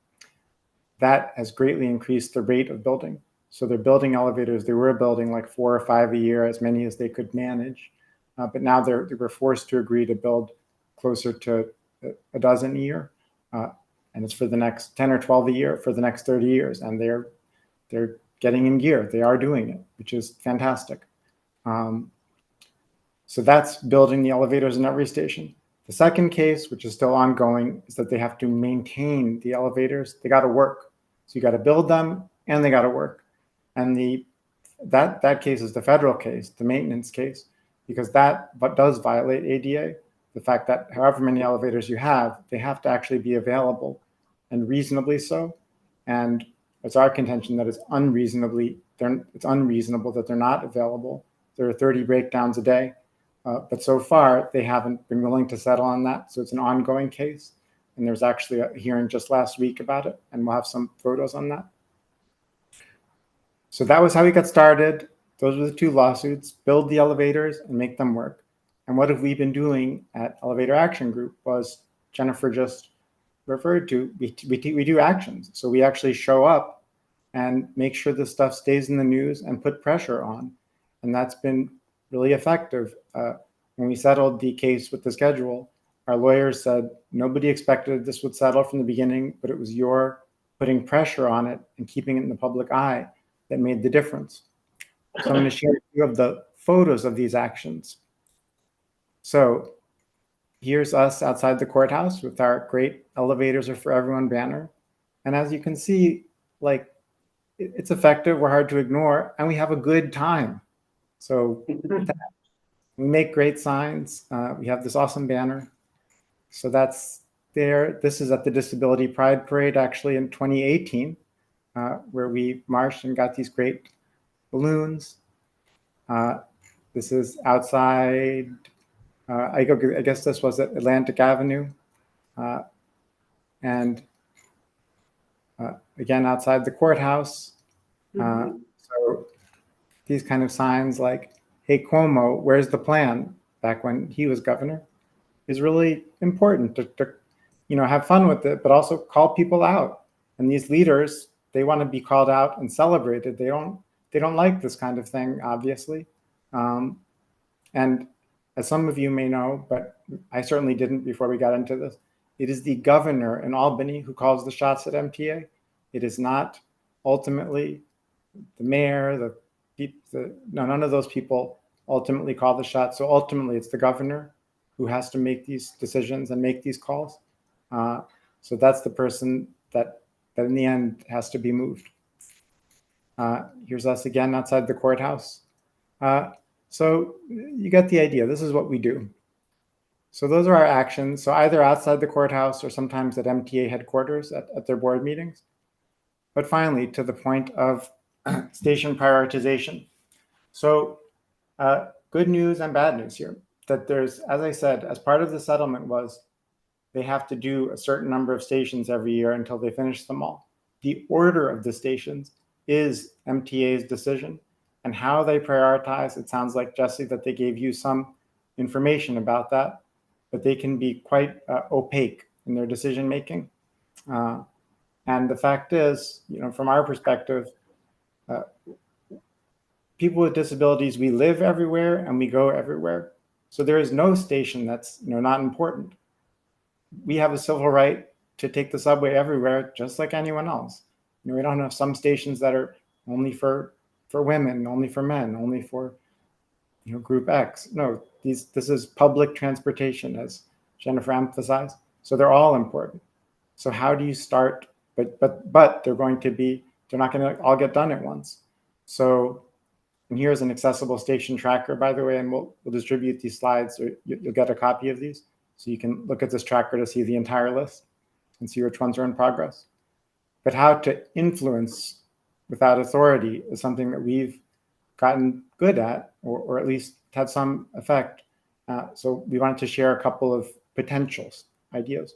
That has greatly increased the rate of building. So they're building elevators. They were building like 4 or 5 a year, as many as they could manage. But now they were forced to agree to build closer to a dozen a year. And it's for the next 10 or 12 a year for the next 30 years. And they're getting in gear. They are doing it, which is fantastic. So that's building the elevators in every station. The second case, which is still ongoing, is that they have to maintain the elevators. They got to work. So you got to build them and they got to work. And that case is the federal case, the maintenance case, because that does violate ADA. The fact that however many elevators you have, they have to actually be available, and reasonably so. And it's our contention that it's unreasonable that they're not available. There are 30 breakdowns a day. But so far, they haven't been willing to settle on that. So it's an ongoing case. And there's actually a hearing just last week about it. And we'll have some photos on that. So that was how we got started. Those were the 2 lawsuits: build the elevators and make them work. And what have we been doing at Elevator Action Group was Jennifer just referred to, we do actions. So we actually show up and make sure this stuff stays in the news and put pressure on. And that's been really effective. When we settled the case with the schedule, our lawyers said nobody expected this would settle from the beginning, but it was your putting pressure on it and keeping it in the public eye that made the difference. So I'm going to share a few of the photos of these actions. So here's us outside the courthouse with our great Elevators Are for Everyone banner. And as you can see, like, it's effective, we're hard to ignore, and we have a good time. So we make great signs. We have this awesome banner. So that's there. This is at the Disability Pride Parade, actually in 2018, where we marched and got these great balloons. This is outside, I guess this was at Atlantic Avenue. And again, outside the courthouse. So these kind of signs like, hey, Cuomo, where's the plan? Back when he was governor, is really important to have fun with it, but also call people out. And these leaders, they want to be called out and celebrated. They don't like this kind of thing, obviously. And as some of you may know, but I certainly didn't before we got into this, it is the governor in Albany who calls the shots at MTA. It is not ultimately the mayor, none of those people ultimately call the shots. So ultimately it's the governor who has to make these decisions and make these calls. So that's the person that in the end has to be moved. Here's us again outside the courthouse. So you get the idea. This is what we do. So those are our actions. So either outside the courthouse or sometimes at MTA headquarters at their board meetings. But finally, to the point of station prioritization. So good news and bad news here. That there's, as I said, as part of the settlement was they have to do a certain number of stations every year until they finish them all. The order of the stations is MTA's decision, and how they prioritize, it sounds like, Jesse, that they gave you some information about that, but they can be quite opaque in their decision making. And the fact is, from our perspective, people with disabilities, we live everywhere and we go everywhere. So there is no station that's not important. We have a civil right to take the subway everywhere, just like anyone else. We don't have some stations that are only for women, only for men, only for group X. No, this is public transportation, as Jennifer emphasized. So they're all important. So how do you start? But they're not going to all get done at once. So, and here's an accessible station tracker, by the way, and we'll distribute these slides, or you'll get a copy of these, so you can look at this tracker to see the entire list and see which ones are in progress. But how to influence without authority is something that we've gotten good at, or at least had some effect. So we wanted to share a couple of potentials, ideas.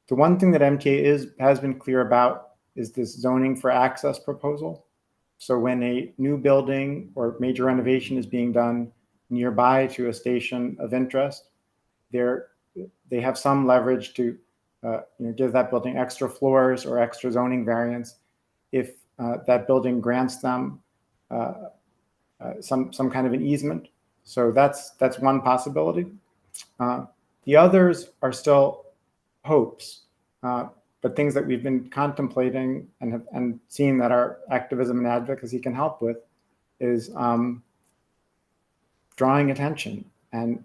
The one thing that MTA has been clear about is this zoning for access proposal. So when a new building or major renovation is being done nearby to a station of interest, they have some leverage to give that building extra floors or extra zoning variance if that building grants them some kind of an easement. So that's one possibility. The others are still hopes, but things that we've been contemplating and seeing that our activism and advocacy can help with is drawing attention and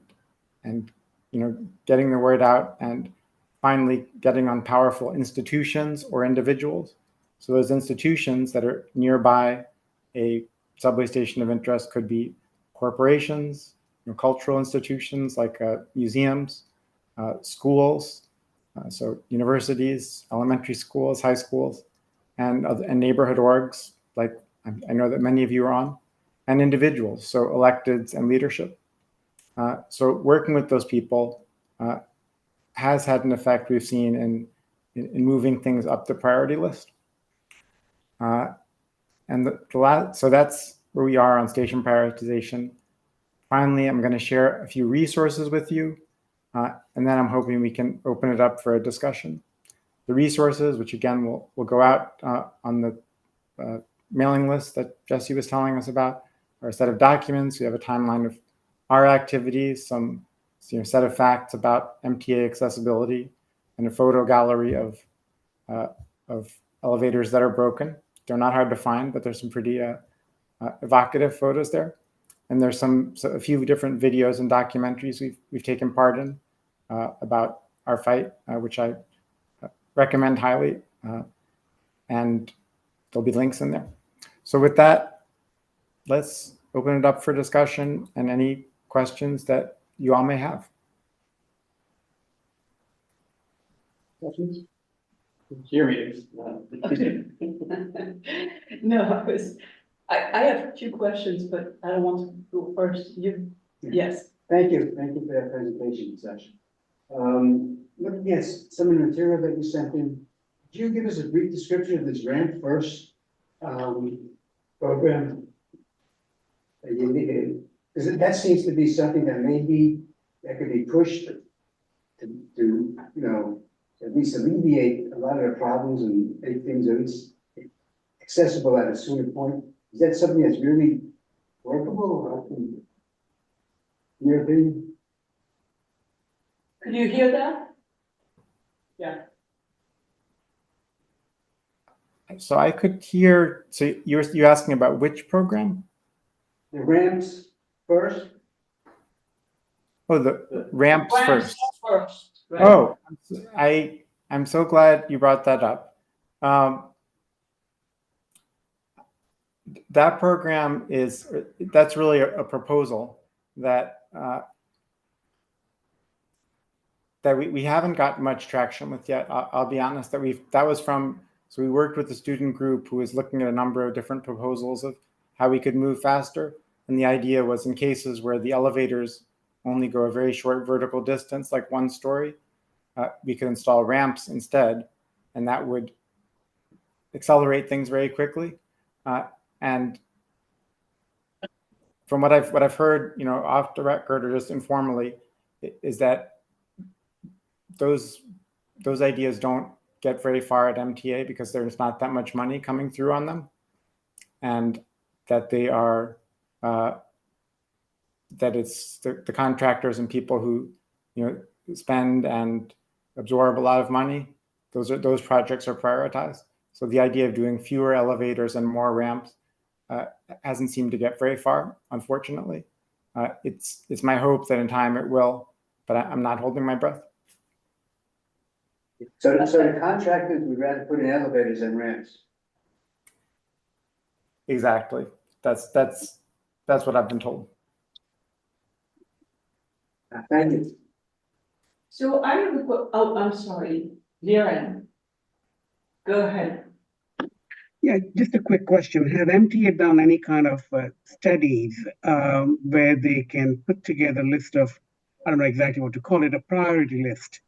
getting the word out, and finally getting on powerful institutions or individuals. So those institutions that are nearby a subway station of interest could be corporations, cultural institutions like museums, schools, so universities, elementary schools, high schools, and neighborhood orgs, like I know that many of you are on, and individuals, so electeds and leadership. So working with those people has had an effect we've seen in moving things up the priority list. And so that's where we are on station prioritization. Finally, I'm going to share a few resources with you, and then I'm hoping we can open it up for a discussion. The resources, which again will go out on the mailing list that Jesse was telling us about, or a set of documents. We have a timeline of our activities, some set of facts about MTA accessibility, and a photo gallery of elevators that are broken. They're not hard to find, but there's some pretty evocative photos there. And there's a few different videos and documentaries we've taken part in about our fight, which I recommend highly. And there'll be links in there. So with that, let's open it up for discussion and any questions that you all may have. Your meetings. No, I have a few questions, but I don't want to go first. Yes. Thank you for that presentation session. Looking at some of the material that you sent in, could you give us a brief description of this ramp first program that you indicated? Because that seems to be something that could be pushed to at least alleviate a lot of the problems and make things at least accessible at a sooner point. Is that something that's really workable? In your opinion? Can you hear that? Yeah. So I could hear, so you're asking about which program? The ramps first? Oh, the ramps first. First. Right. Oh, I'm so glad you brought that up. That program that's really a proposal that we haven't got much traction with yet. I'll be honest so we worked with a student group who was looking at a number of different proposals of how we could move faster. And the idea was in cases where the elevators only go a very short vertical distance, like 1 story, we could install ramps instead, and that would accelerate things very quickly. And from what I've heard, off the record or just informally, is that those ideas don't get very far at MTA because there's not that much money coming through on them, and that they are that it's the contractors and people who spend and absorb a lot of money. Those projects are prioritized. So the idea of doing fewer elevators and more ramps hasn't seemed to get very far, unfortunately. It's my hope that in time it will, but I'm not holding my breath. So the contractors would rather put in elevators than ramps? Exactly. That's what I've been told. Thank you. So I have I'm sorry, Liren. Go ahead. Yeah, just a quick question. Have MTA done any kind of studies where they can put together a list of, I don't know exactly what to call it, a priority list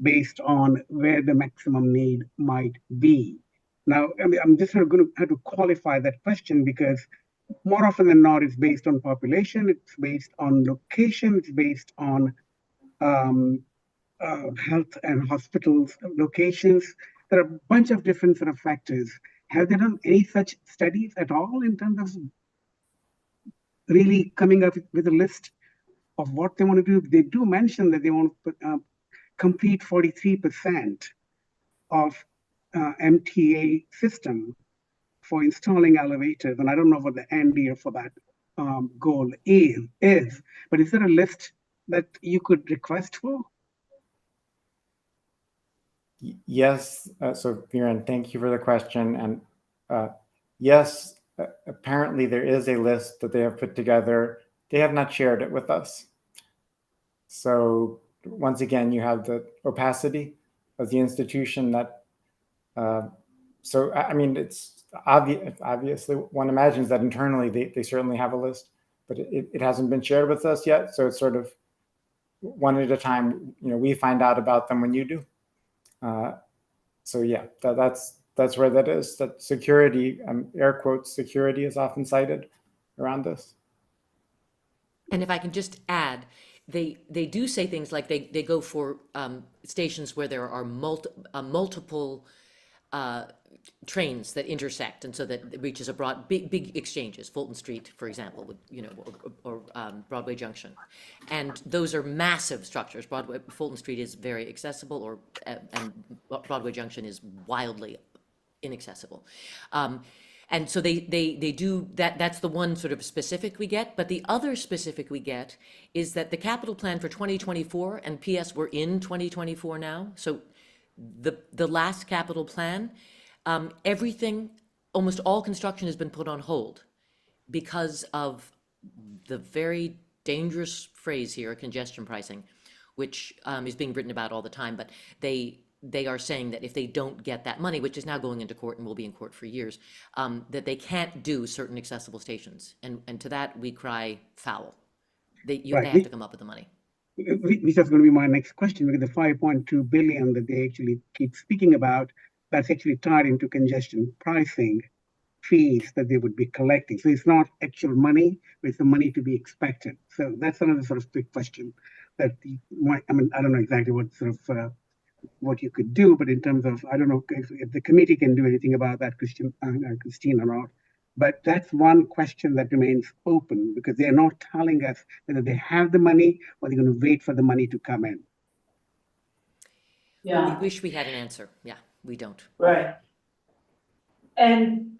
based on where the maximum need might be? Now, I'm just going to have to qualify that question because more often than not, it's based on population, it's based on location, it's based on health and hospitals locations. There are a bunch of different sort of factors. Have they done any such studies at all in terms of really coming up with a list of what they want to do? They do mention that they want to complete 43% of MTA system for installing elevators. And I don't know what the end year for that goal is, but is there a list that you could request for? Yes. So Viren, thank you for the question. And yes, apparently there is a list that they have put together. They have not shared it with us. So once again, you have the opacity of the institution that, so I mean, it's obviously one imagines that internally they certainly have a list, but it hasn't been shared with us yet. So it's sort of one at a time, we find out about them when you do. So yeah, that's where that is. That security, air quotes, security is often cited around this. And if I can just add, they do say things like they go for stations where there are multiple trains that intersect, and so that it reaches a broad, big exchanges, Fulton Street, for example, or Broadway Junction. And those are massive structures. Fulton Street is very accessible, and Broadway Junction is wildly inaccessible. And so they do that. That's the one sort of specific we get. But the other specific we get is that the capital plan for 2024, and PS, we're in 2024 now. So the last capital plan, everything, almost all construction has been put on hold because of the very dangerous phrase here, congestion pricing, which is being written about all the time. But they are saying that if they don't get that money, which is now going into court and will be in court for years, that they can't do certain accessible stations. And to that, we cry foul. They have to come up with the money. This is going to be my next question, because the 5.2 billion that they actually keep speaking about, that's actually tied into congestion pricing fees that they would be collecting. So it's not actual money, but it's the money to be expected. So that's another sort of big question that I don't know exactly what sort of what you could do, but in terms of, I don't know if the committee can do anything about that, Christine or not. But that's one question that remains open, because they're not telling us whether they have the money or they're going to wait for the money to come in. Yeah. We wish we had an answer. Yeah, we don't. Right. And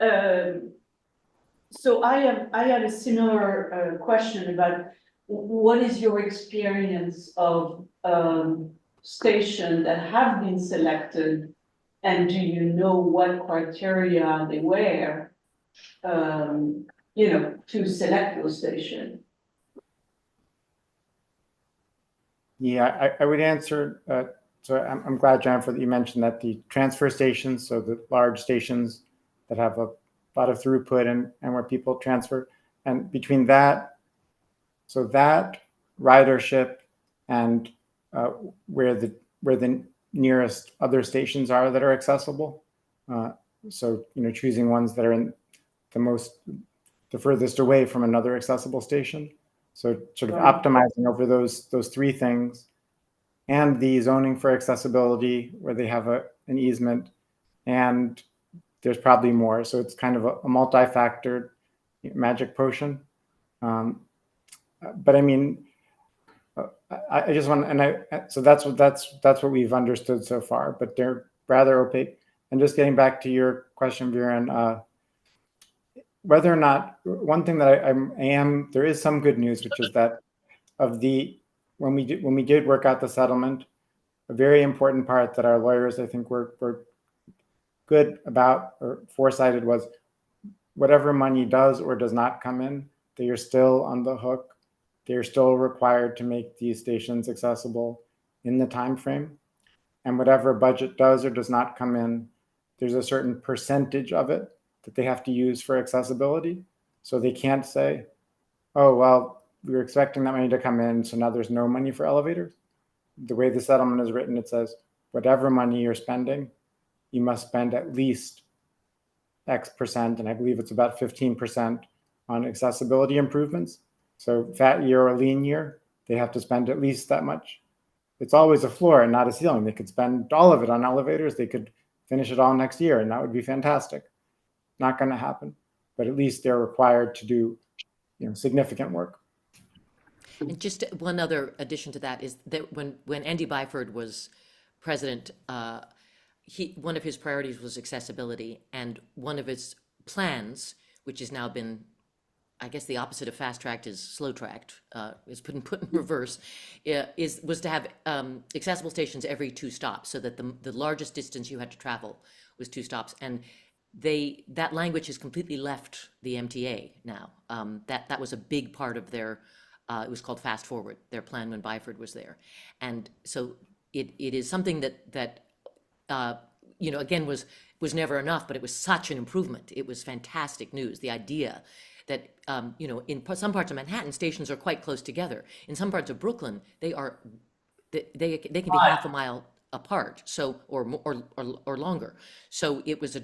so I have a similar question about what is your experience of stations that have been selected, and do you know what criteria they were, to select those stations? Yeah, I would answer. So I'm glad, Jennifer, that you mentioned that the transfer stations, so the large stations that have a lot of throughput and where people transfer, and between that, so that ridership and where the nearest other stations are that are accessible. So choosing ones that are in the furthest away from another accessible station. So sort of optimizing over those three things, and the zoning for accessibility where they have an easement, and there's probably more. So it's kind of a multi-factored magic potion. But I mean, I just want, so that's what we've understood so far, but they're rather opaque. And just getting back to your question, Viren, whether or not, one thing that there is some good news, which is that when we did work out the settlement, a very important part that our lawyers, I think, were good about or foresighted was whatever money does or does not come in, they are still on the hook. They're still required to make these stations accessible in the time frame. And whatever budget does or does not come in, there's a certain percentage of it that they have to use for accessibility. So they can't say, oh, well, we were expecting that money to come in, so now there's no money for elevators. The way the settlement is written, it says, whatever money you're spending, you must spend at least X percent, and I believe it's about 15% on accessibility improvements. So fat year or lean year, they have to spend at least that much. It's always a floor and not a ceiling. They could spend all of it on elevators. They could finish it all next year, and that would be fantastic. Not going to happen, but at least they're required to do, significant work. And just one other addition to that is that when Andy Byford was president, one of his priorities was accessibility, and one of his plans, which has now been, I guess the opposite of fast-tracked is slow-tracked, is put in reverse, was to have accessible stations every 2 stops, so that the largest distance you had to travel was 2 stops. And that language has completely left the MTA now. That was a big part of their, it was called Fast Forward, their plan when Byford was there. And so it is something that again, was never enough, but it was such an improvement. It was fantastic news. The idea that, in some parts of Manhattan, stations are quite close together. In some parts of Brooklyn, they can be half a mile apart, so or longer. So it was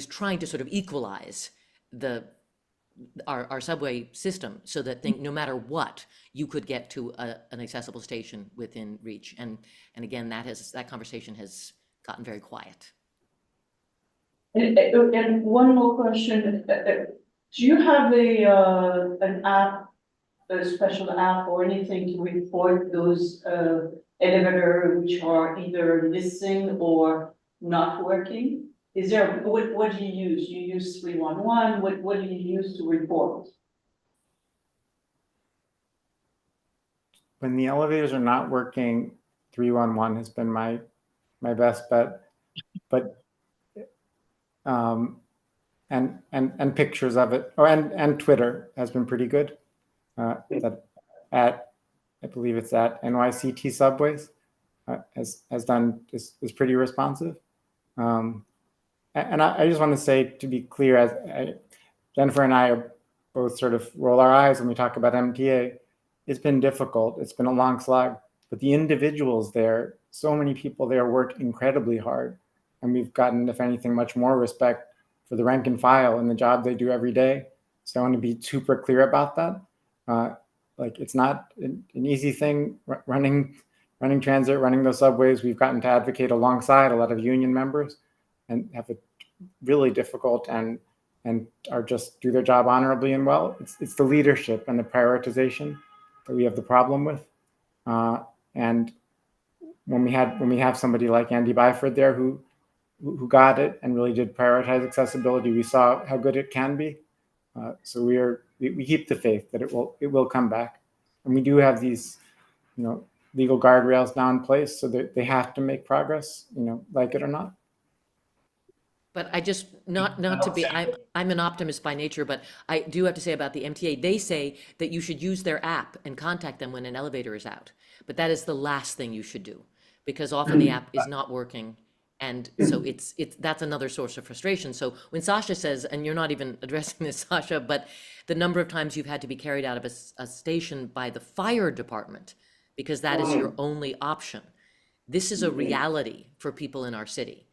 trying to sort of equalize our subway system, so that no matter what, you could get to an accessible station within reach. And again, that conversation has gotten very quiet. And one more question, do you have an app, a special app or anything to report those, elevator which are either missing or not working? Is there, what do you use? You use 311, what do you use to report? When the elevators are not working, 311 has been my best bet. But and pictures of it. Oh, and Twitter has been pretty good. That at I believe it's at NYCT Subways is pretty responsive. And I just want to say, to be clear, Jennifer and I are both sort of roll our eyes when we talk about MTA. It's been difficult. It's been a long slog, but the individuals there, so many people there work incredibly hard. And we've gotten, if anything, much more respect for the rank and file and the job they do every day. So I want to be super clear about that. Like, it's not an easy thing running transit, running those subways. We've gotten to advocate alongside a lot of union members and have it really difficult and are just do their job honorably and well. It's the leadership and the prioritization that we have the problem with. And when we have somebody like Andy Byford there who got it and really did prioritize accessibility, we saw how good it can be. So we keep the faith that it will come back, and we do have these, legal guardrails now in place so that they have to make progress, like it or not. But I just, not to be, I'm an optimist by nature, but I do have to say about the MTA, they say that you should use their app and contact them when an elevator is out. But that is the last thing you should do, because often the app is not working. And so that's another source of frustration. So when Sasha says, and you're not even addressing this, Sasha, but the number of times you've had to be carried out of a station by the fire department, because that is your only option. This is a reality for people in our city.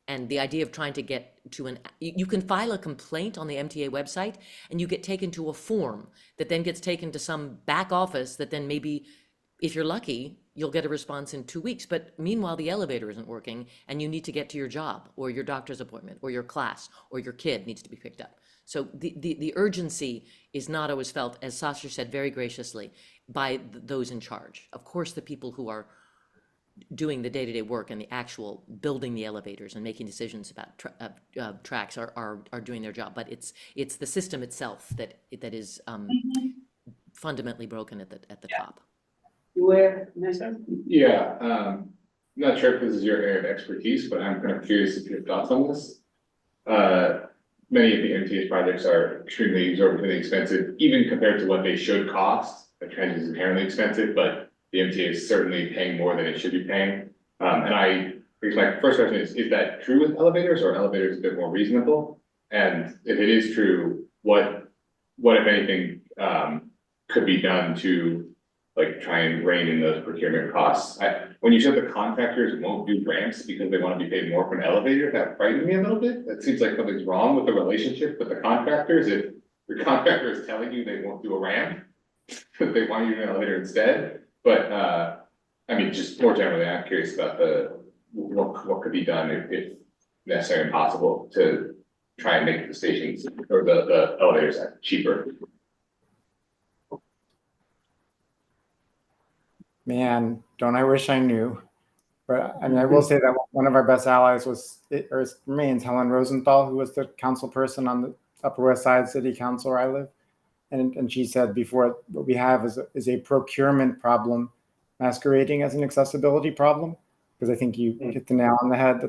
And the idea of trying to get to you can file a complaint on the MTA website and you get taken to a form that then gets taken to some back office that then maybe, if you're lucky, you'll get a response in 2 weeks. But meanwhile, the elevator isn't working and you need to get to your job or your doctor's appointment or your class or your kid needs to be picked up. So the urgency is not always felt, as Sasha said very graciously, by those in charge. Of course, the people who are doing the day-to-day work and the actual building the elevators and making decisions about tracks are doing their job, but it's the system itself that is fundamentally broken at the top. Yeah, not sure if this is your area of expertise, but I'm kind of curious if you have thoughts on this. Many of the MTA projects are extremely exorbitantly expensive, even compared to what they should cost. The transit is inherently expensive, but the MTA is certainly paying more than it should be paying. And I guess my first question is that true with elevators, or elevators a bit more reasonable? And if it is true, what if anything, could be done to try and rein in those procurement costs? When you said the contractors won't do ramps because they want to be paid more for an elevator, that frightened me a little bit. That seems like something's wrong with the relationship with the contractors. If the contractor is telling you they won't do a ramp, but they want you to do an elevator instead. But I mean, just more generally, I'm curious about what could be done if necessary and possible to try and make the stations or the elevators cheaper. Man, don't I wish I knew. But I mean, I will say that one of our best allies remains Helen Rosenthal, who was the council person on the Upper West Side City Council where I live. And she said before, what we have is a procurement problem masquerading as an accessibility problem. Because I think you hit the nail on the head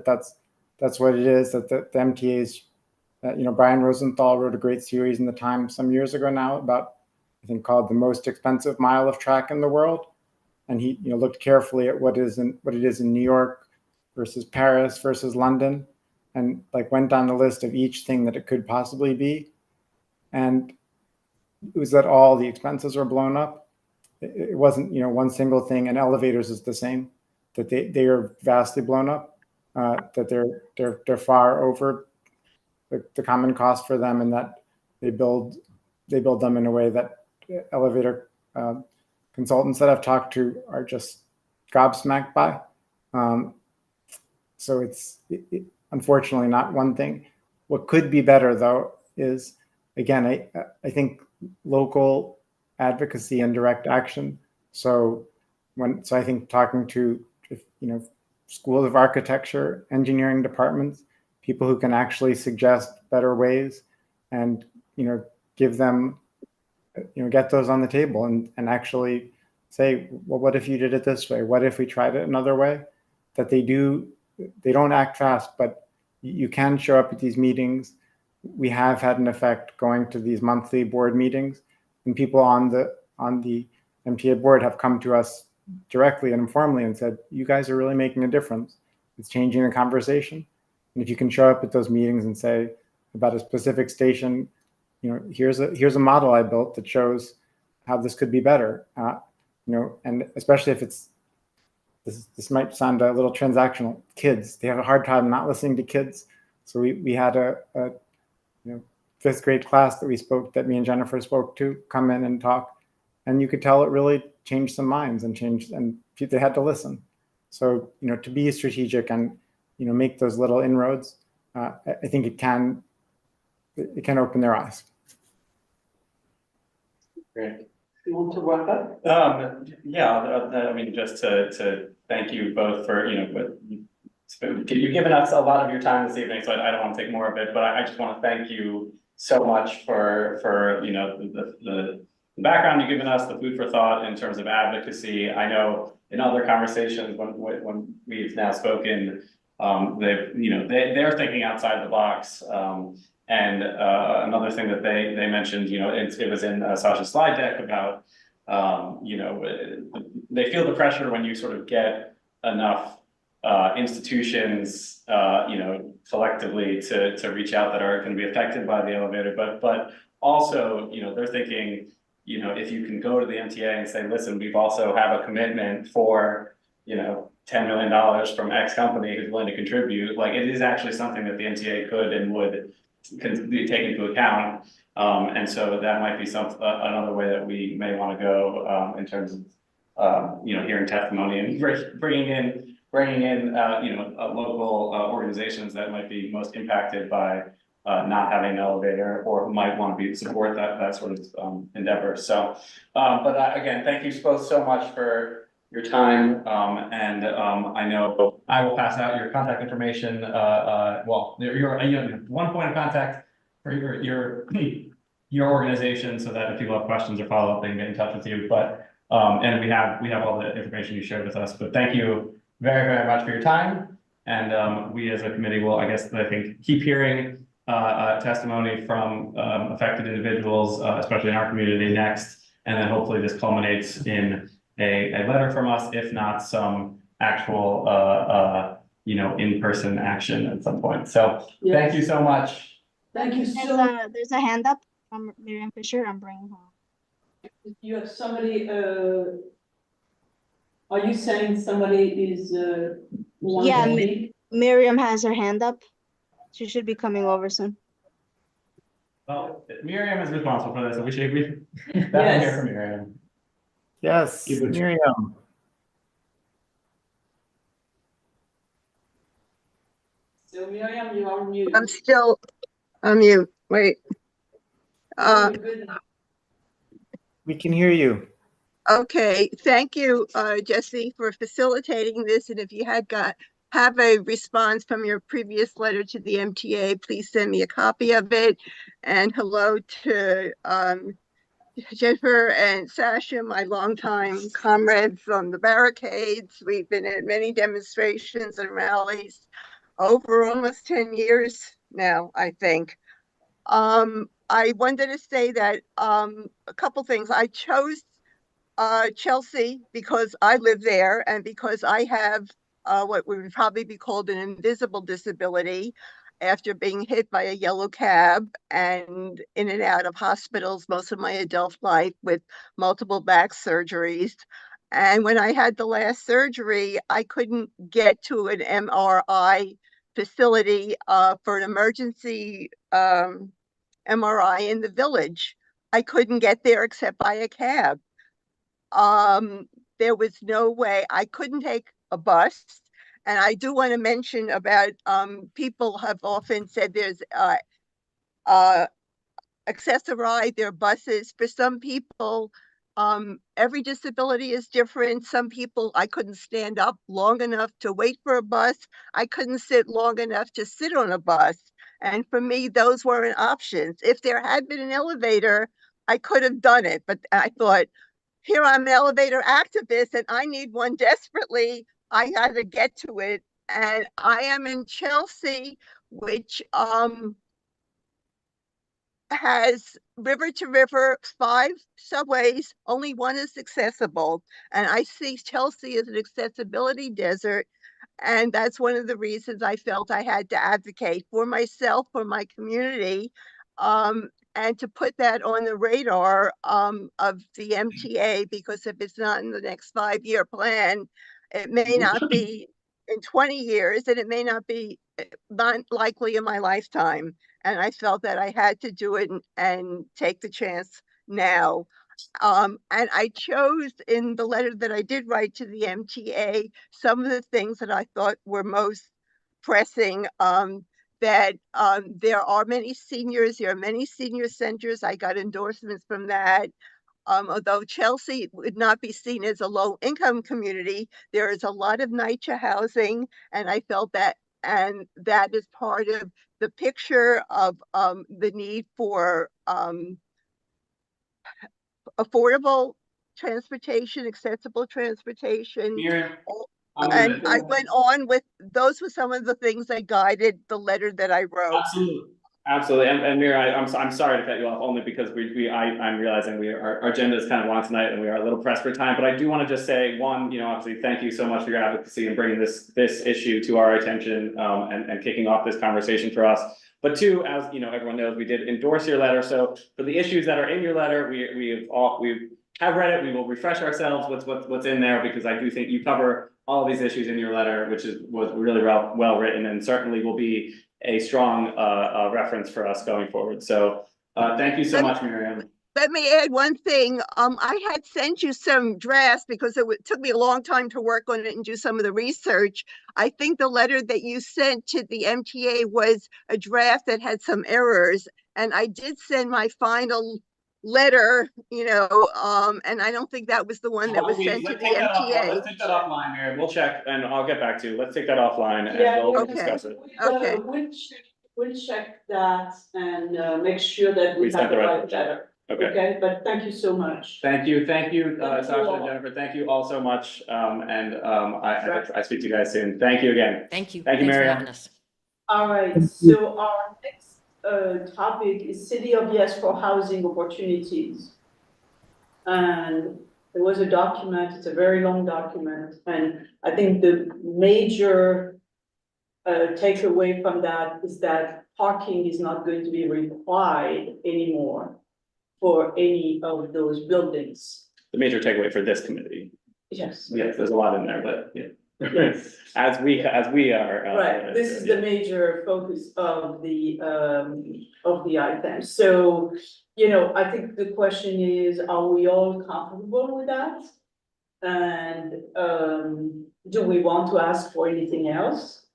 that's what it is, that the MTA's, Brian Rosenthal wrote a great series in the Times some years ago now about, I think, called The Most Expensive Mile of Track in the World. And he looked carefully at what it is in New York versus Paris versus London, and went down the list of each thing that it could possibly be. And it was that all the expenses were blown up. It wasn't, one single thing, and elevators is the same, that they are vastly blown up, that they're far over the common cost for them, and that they build them in a way that elevator consultants that I've talked to are just gobsmacked by. So it's unfortunately not one thing. What could be better though is, again, I think local advocacy and direct action. So I think talking to, schools of architecture, engineering departments, people who can actually suggest better ways and, give them, get those on the table and actually say, well, what if you did it this way? What if we tried it another way? That they don't act fast, but you can show up at these meetings. We have had an effect going to these monthly board meetings, and people on the MTA board have come to us directly and informally and said, you guys are really making a difference. It's changing the conversation. And if you can show up at those meetings and say about a specific station, here's a model I built that shows how this could be better. And especially if it's, this might sound a little transactional. Kids, they have a hard time not listening to kids. So we had a fifth grade class that me and Jennifer spoke to come in and talk, and you could tell it really changed some minds and they had to listen. So to be strategic and make those little inroads, I think it can open their eyes. Great. You want to wrap up? Yeah, I mean, just to thank you both for, you've given us a lot of your time this evening, so I don't want to take more of it, but I just want to thank you so much for the background you've given us, the food for thought in terms of advocacy. I know in other conversations when we've now spoken, they're thinking outside the box. And another thing that they mentioned, it was in Sasha's slide deck about, they feel the pressure when you sort of get enough institutions, collectively to reach out that are going to be affected by the elevator, but also, they're thinking, if you can go to the MTA and say, listen, we've also have a commitment for, $10 million from X company who's willing to contribute, like it is actually something that the MTA could and would be taken into account. And so that might be another way that we may want to go in terms of, hearing testimony and bringing in local organizations that might be most impacted by not having an elevator or who might want to support that sort of endeavor. So, but again, thank you both so much for your time, and I know I will pass out your contact information. Well, your one point of contact for your organization, so that if people have questions or follow up, they can get in touch with you. But and we have all the information you shared with us. But thank you very, very much for your time. And we as a committee will, I think, keep hearing testimony from affected individuals, especially in our community next, and then hopefully this culminates in a letter from us, if not some actual, in-person action at some point. So Thank you so much. Thank you so. There's a hand up from Miriam Fisher. I'm bringing her. If you have somebody, are you saying somebody is yeah, Miriam has her hand up. She should be coming over soon. Well, Miriam is responsible for this, so we should definitely hear from Miriam. Yes, Miriam. So Miriam, you are mute. I'm still on mute. Wait. We can hear you. Okay, thank you, Jesse, for facilitating this. And if you have a response from your previous letter to the MTA, please send me a copy of it. And hello to Jennifer and Sasha, my longtime comrades on the barricades. We've been at many demonstrations and rallies over almost 10 years now, I think. I wanted to say that a couple things. I chose Chelsea because I live there and because I have what would probably be called an invisible disability after being hit by a yellow cab and in and out of hospitals most of my adult life with multiple back surgeries. And when I had the last surgery, I couldn't get to an MRI facility for an emergency MRI in the village. I couldn't get there except by a cab. There was no way. I couldn't take a bus. And I do want to mention about, people have often said there's, accessorize their buses. For some people, every disability is different. Some people, I couldn't stand up long enough to wait for a bus. I couldn't sit long enough to sit on a bus. And for me, those weren't options. If there had been an elevator, I could have done it. But I thought, here I'm an elevator activist and I need one desperately. I got to get to it. And I am in Chelsea, which has river to river, 5 subways, only one is accessible. And I see Chelsea as an accessibility desert. And that's one of the reasons I felt I had to advocate for myself, for my community, and to put that on the radar of the MTA, because if it's not in the next 5-year plan, it may not be in 20 years, and it may not be not likely in my lifetime. And I felt that I had to do it and take the chance now. And I chose in the letter that I did write to the MTA, some of the things that I thought were most pressing, that there are many seniors, there are many senior centers. I got endorsements from that. Although Chelsea would not be seen as a low income community, there is a lot of NYCHA housing, and I felt that, and that is part of the picture of the need for affordable transportation, accessible transportation. Miriam, And I went on with, those were some of the things that guided the letter that I wrote. Absolutely. Absolutely. And Miriam, I'm sorry to cut you off, only because I'm realizing our agenda is kind of long tonight and we are a little pressed for time, but I do want to just say, one, obviously, thank you so much for your advocacy and bringing this issue to our attention, and kicking off this conversation for us. But two, as everyone knows, we did endorse your letter. So for the issues that are in your letter, we have read it. We will refresh ourselves with what's in there, because I do think you cover all of these issues in your letter, which was really well written, and certainly will be a strong reference for us going forward. So thank you so much, Miriam. Let me add one thing. I had sent you some drafts because it took me a long time to work on it and do some of the research. I think the letter that you sent to the MTA was a draft that had some errors, and I did send my final letter, and I don't think that was the one that was sent to the MTA. Let's take that offline, Miriam. We'll check and I'll get back to you. Let's take that offline and we'll discuss it. Okay. We'll check that and make sure that we have the right letter. Okay, but thank you so much. Thank you, Sasha and Jennifer. Thank you all so much. I speak to you guys soon. Thank you again. Thank you. Thank you, Thanks Miriam. for having us. All right, so our next topic is City of Yes for housing opportunities. And there was a document, it's a very long document, and I think the major takeaway from that is that parking is not going to be required anymore for any of those buildings. The major takeaway for this committee. Yes. Yes, there's a lot in there, but yeah. Yes. as we are. Right, this is the major focus of the item. So, I think the question is, are we all comfortable with that? And do we want to ask for anything else?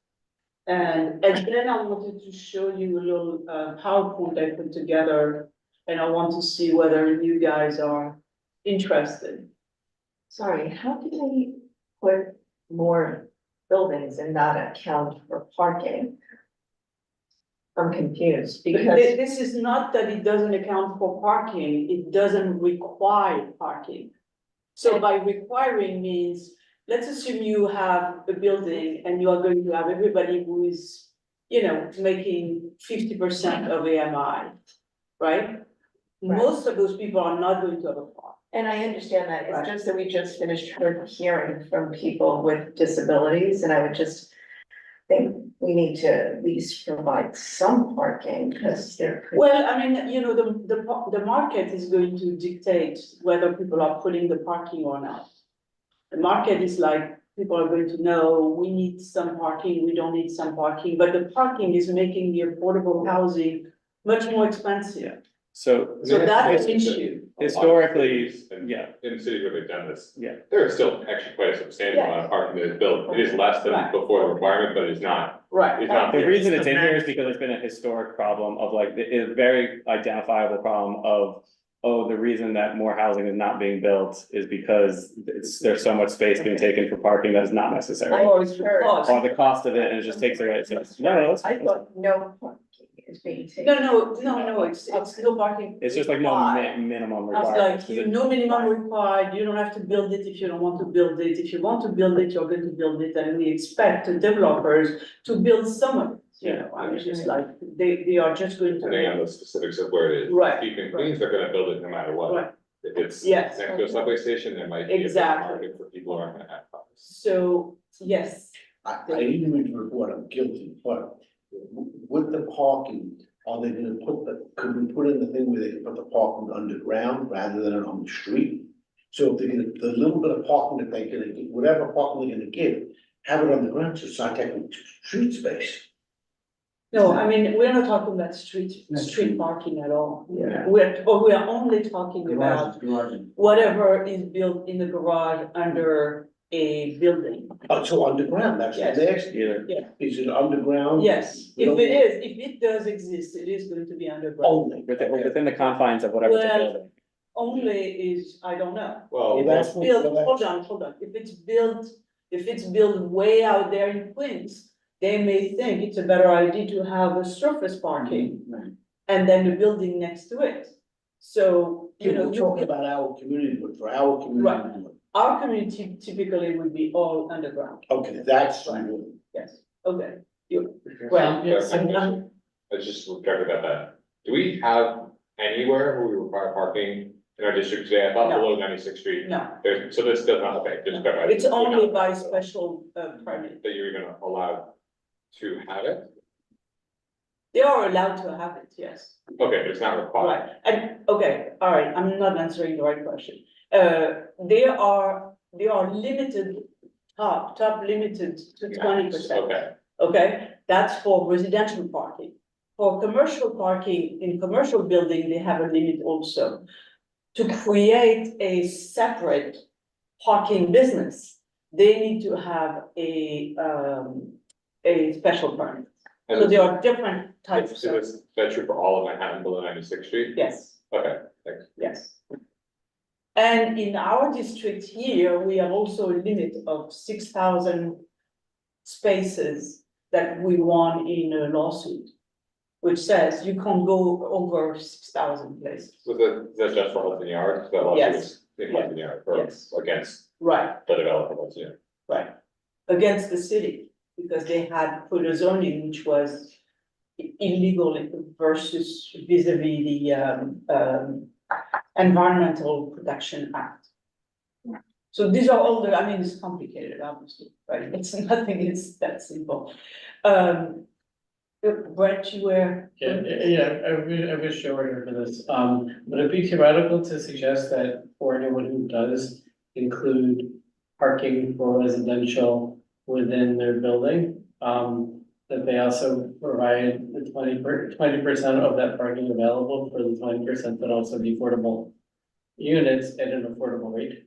And then I wanted to show you a little PowerPoint I put together, and I want to see whether you guys are interested. Sorry, how can we put more buildings and not account for parking? I'm confused because This is not that it doesn't account for parking, it doesn't require parking. So by requiring means, let's assume you have a building and you are going to have everybody who is, making 50% of AMI, right? Most of those people are not going to have a car. and I understand that, it's just that we just finished hearing from people with disabilities, and I would just think we need to at least provide some parking, because they're. Well, I mean, the market is going to dictate whether people are putting the parking or not. The market is like, people are going to know, we need some parking, we don't need some parking, but the parking is making the affordable housing much more expensive. So. So that's an It's a- issue. Historically, And yeah. in cities where they've done this. Yeah. There is still actually quite a substantial amount of parking that is built. It is less than Right. before the requirement, but it's not. Right. It's not. The reason it's in here is because it's been a historic problem of like, a very identifiable problem of, oh, the reason that more housing is not being built is because there's so much space being taken for parking that is not necessary. Or it's because. Or the cost of it, and it just takes away, so, no, it's, I thought no parking is being taken. No, it's no parking. it's just like no required. minimum It's requirements. like, no minimum required, you don't have to build it if you don't want to build it, if you want to build it, you're going to build it, and we expect the developers to build some of it, you know, I mean, just like, they are just going Depending on to. the specifics of where it is. Right, Deep in Queens, they're gonna build it no matter what. Right. If it's Yes. next to a subway station, there might be a big Exactly. market for people who aren't gonna have cars. So, yes, I didn't read the report, I'm guilty, but with the parking, are they gonna could we put in the thing where they can put the parking underground rather than on the street? So if they're gonna, the little bit of parking that they're gonna get, whatever parking they're gonna give, have it underground, so it's not taking street space. no, I mean, we're not talking about street parking at all. Yeah. We are only talking about whatever is built in the garage under a building. Oh, so underground, that's what they asked. Yeah. Is it underground? Yes, if it does exist, it is going to be underground. Only. Within the confines of whatever the Well, building. Only is, I don't know. Well, If that's it's what- built, well, that's- hold on, if it's built way out there in Queens, they may think it's a better idea to have a surface parking and then the building next to it. So, you know, We're talking about our community, but for our community. Right. Our community typically would be all underground, Okay, that's. Right. yes, okay, you, Well, well, yes, I just talked about that. Do we have anywhere where we require parking in our district today? I thought No. below 96th Street. no, So this does not, okay, just clarify. it's only by special permit. That you're even allowed to have it? They are allowed to have it, yes. Okay, but it's not required. Right, and, okay, all right, I'm not answering the right question. They are limited, top limited to 20%. Okay, Okay, that's for residential parking. For commercial parking, in commercial building, they have a limit also. To create a separate parking business, they need to have a special permit. And So there are different types is of, that true for all of Manhattan below 96th Street? yes, Okay, thanks. yes. And in our district here, we have also a limit of 6,000 spaces that we won in a lawsuit, which says you can't go over 6,000 places. Was that just for Hudson Yards? That lawsuit Yes. was in Hudson Yards, or Yes. against Right, the developer, Hudson Yards? right, against the city, because they had put a zoning which was illegal versus vis-a-vis the Environmental Protection Act. So these are all the, I mean, it's complicated, obviously, right? It's nothing, it's that simple. Brett, you were. Yeah, I wish I were here for this, would it be theoretical to suggest that for anyone who does include parking for residential within their building, that they also provide the 20% of that parking available for the 20% that also be affordable units at an affordable rate?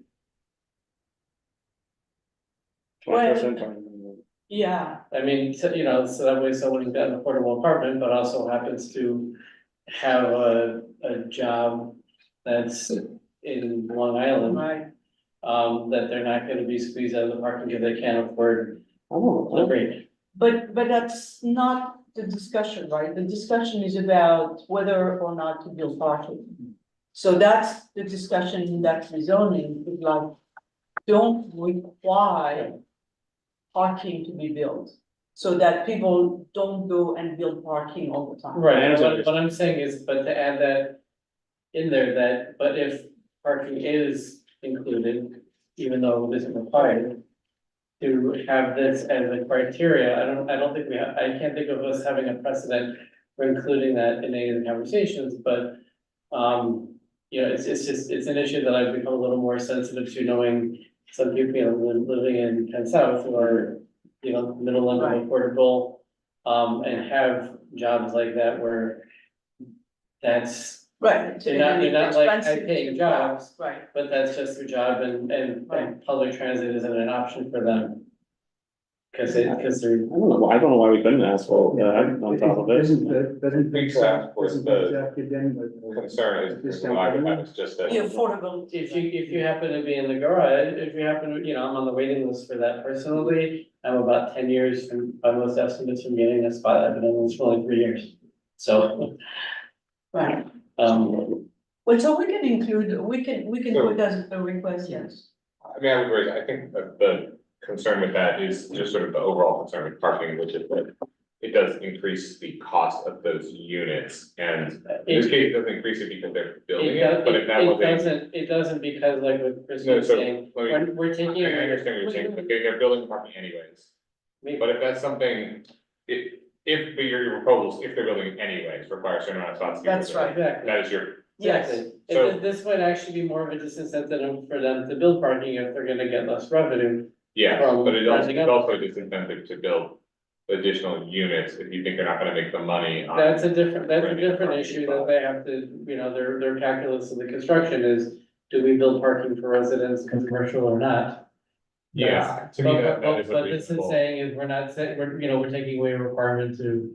20%. Yeah, I mean, so, you know, so that way someone's got an affordable apartment, but also happens to have a job that's in Long Island. right. That they're not gonna be squeezed out of the parking because they can't afford the rate. But that's not the discussion, right? The discussion is about whether or not to build parking. So that's the discussion in that rezoning, is like, don't require parking to be built, so that people don't go and build parking all the time. Right, and what I'm saying is, but to add that in there, that, but if parking is included, even though it isn't required, to have this as a criteria, I don't think I can't think of us having a precedent for including that in any of the conversations, but you know, it's just, it's an issue that I've become a little more sensitive to, knowing some people, you know, living in Penn South who are, you know, middle income affordable, and have jobs like that where that's Right. They're not like Expensive high-paying to- jobs, Right. but that's just their job and public transit isn't an option for them. Cause they're, I don't know why we couldn't ask for that on top of it. Doesn't We could ask for the give them a concern is, what I would have is just that. The affordability. if you happen to be in the garage, if you happen to, I'm on the waiting list for that personally. I'm about 10 years from, by most estimates, from getting a spot. I've been in this for like 3 years. So, Right. well, so we can include, we can put as a request, yes. I mean, I would raise, I think that the concern with that is just sort of the overall concern with parking, which is that it does increase the cost of those units. And in this case, it doesn't increase it because they're building it, but if that was it doesn't because like what Chris No, was so saying, let me- we're taking. I understand what you're saying, but they're building parking anyways. But if that's something, if your proposals, if they're building it anyways, require a certain amount of spots. to be That's built, right. Exactly. That is your. Exactly. So- This might actually be more of a disincentive for them to build parking if they're gonna get less revenue. Yeah, From but it's renting out. also a disincentive to build additional units if you think they're not gonna make the money on. That's a different renting parking issue spots. that they have to, their calculus of the construction is, do we build parking for residents, commercial or not? Yeah, to me, that is a But this is reasonable. saying is we're not saying, we're taking away a requirement to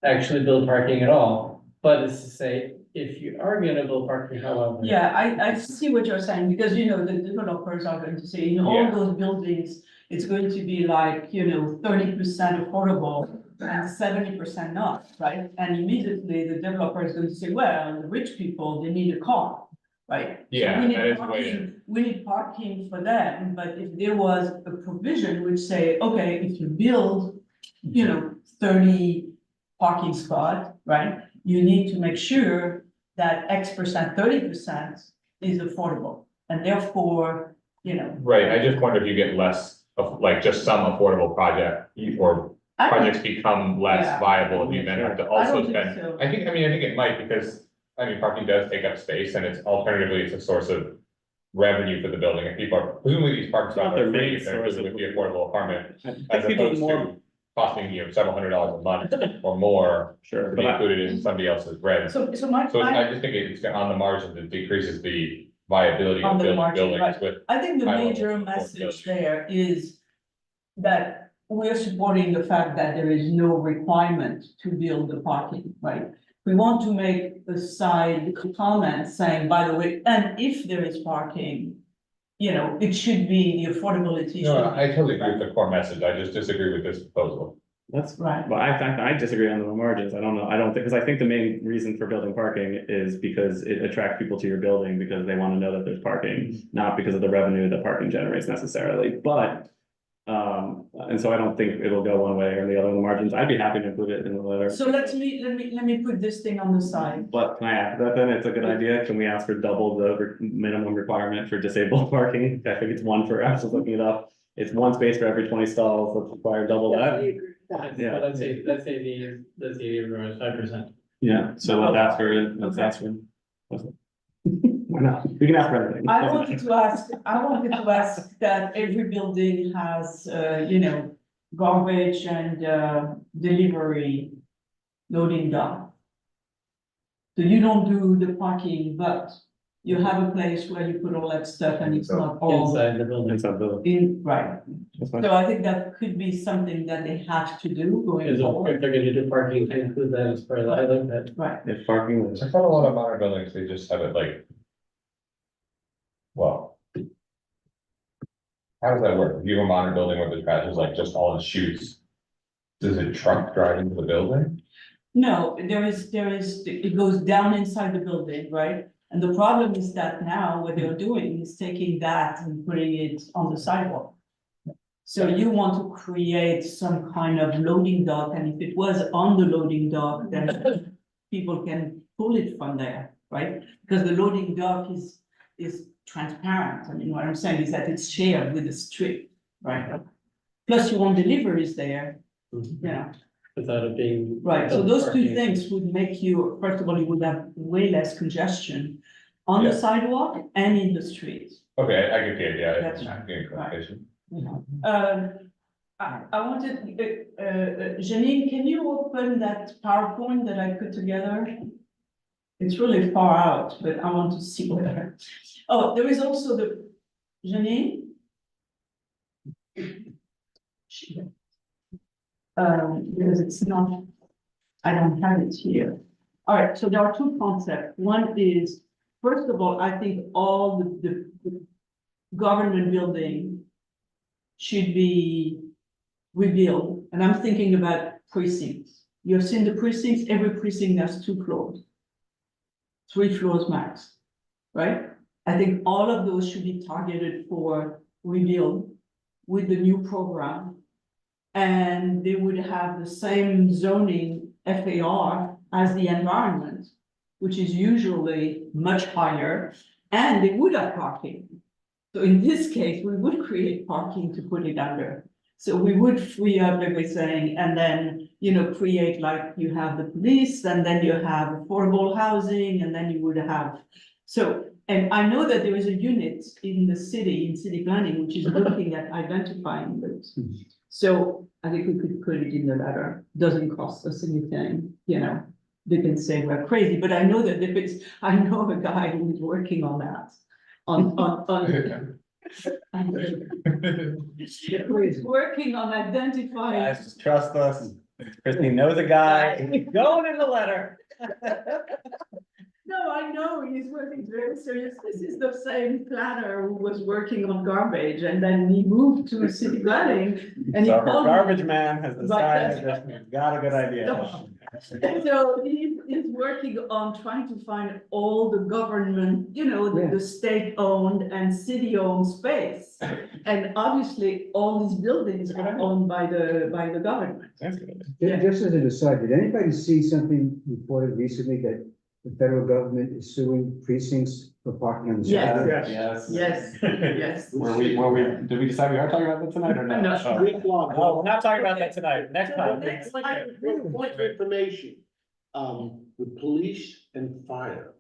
actually build parking at all. But it's to say, if you are gonna build parking, however. Yeah, I see what you're saying, because the developers are going to say, in all Yeah. those buildings, it's going to be like, 30% affordable and 70% not, right? And immediately the developer is going to say, well, the rich people, they need a car, right? So Yeah, we need that is the way parking- We need parking for them, but if there was a provision which say, okay, if you build, 30 parking spot, right? You need to make sure that X%, 30% is affordable, and therefore, Right, I just wonder if you get less of, like, just some affordable project, or I don't- projects become less Yeah. viable if you then have to I also don't think spend. so. I think it might, because, parking does take up space, and it's alternatively, it's a source of revenue for the building, and people are, presumably these parking spots are free, if they're included with the affordable apartment. As opposed to costing you several $100s a month or more to be included in somebody else's rent. So So my, I just think it's on the margins, it decreases the viability On of the building margin, buildings right. with. I think the high level major of message affordability. there is that we're supporting the fact that there is no requirement to build the parking, right? We want to make a side comment saying, by the way, and if there is parking, it should be, the affordability No, should be. I totally agree with the core message, I just disagree with this proposal. That's Right. Well, I disagree on the margins. I don't know. I don't think, because I think the main reason for building parking is because it attracts people to your building because they want to know that there's parking, not because of the revenue that parking generates necessarily. But, and so I don't think it'll go one way or the other on the margins. I'd be happy to include it in the letter. So let me put this thing on the side. But can I add that then? It's a good idea. Can we ask for double the minimum requirement for disabled parking? I think it's one for, I was just looking it up. It's one space for every 20 stalls. Let's require double that. Yeah. Let's say the 5%. Yeah, so let's ask for. Why not? We can ask for anything. I wanted to ask that every building has, garbage and, delivery loading dock. So you don't do the parking, but you have a place where you put all that stuff and it's not all Inside the building. Inside the building. right. That's fine. So I think that could be something that they have to do going If forward. they're gonna do parking, to include that as part of the, I like that. Right. If parking was. I thought a lot of modern buildings, they just have it like. Well. How does that work? If you have a modern building where the trash is like just all in chutes. Does a truck drive into the building? No, it goes down inside the building, right? And the problem is that now what they're doing is taking that and putting it on the sidewalk. So you want to create some kind of loading dock, and if it was on the loading dock, then people can pull it from there, right? Because the loading dock is transparent. I mean, what I'm saying is that it's shared with the street, right? Plus you want deliveries there, Without it being. right, so those two parking. things would make you, first of all, you would have way less congestion on the Yeah. sidewalk and in the streets. Okay, I get the idea. That's I'm right. getting clarification. I wanted, Janine, can you open that PowerPoint that I put together? It's really far out, but I want to see where. Oh, there is also the Janine. Because it's not, I don't have it here. All right, so there are two concepts. One is, first of all, I think all the government building should be rebuilt, and I'm thinking about precincts. You've seen the precincts, every precinct has 2 floors. 3 floors max, right? I think all of those should be targeted for rebuild with the new program. And they would have the same zoning FAR as the environment, which is usually much higher, and they would have parking. So in this case, we would create parking to put it under. So we would free up everything and then, you know, create like you have the police and then you have affordable housing and then you would have. So, and I know that there is a unit in the city, in city planning, which is looking at identifying those. So I think we could put it in the letter. Doesn't cost us anything, you know. They can say we're crazy, but I know that there is, I know a guy who is working on that. He's working on identifying. Guys, just trust us. Christine knows a guy. Going in the letter. No, I know he's working very serious. This is the same planner who was working on garbage and then he moved to city planning. And So he her called me. garbage man has decided that he's got a good idea. So he's working on trying to find all the government, you know, the state-owned and city-owned space. And obviously, all these buildings are owned by the government. That's good. Just as an aside, did anybody see something reported recently that the federal government is suing precincts for parking on the side? Yes. Did we decide we are talking about that tonight or not? No. No, we're not talking about that tonight. Next time. Point of information, with police and fire,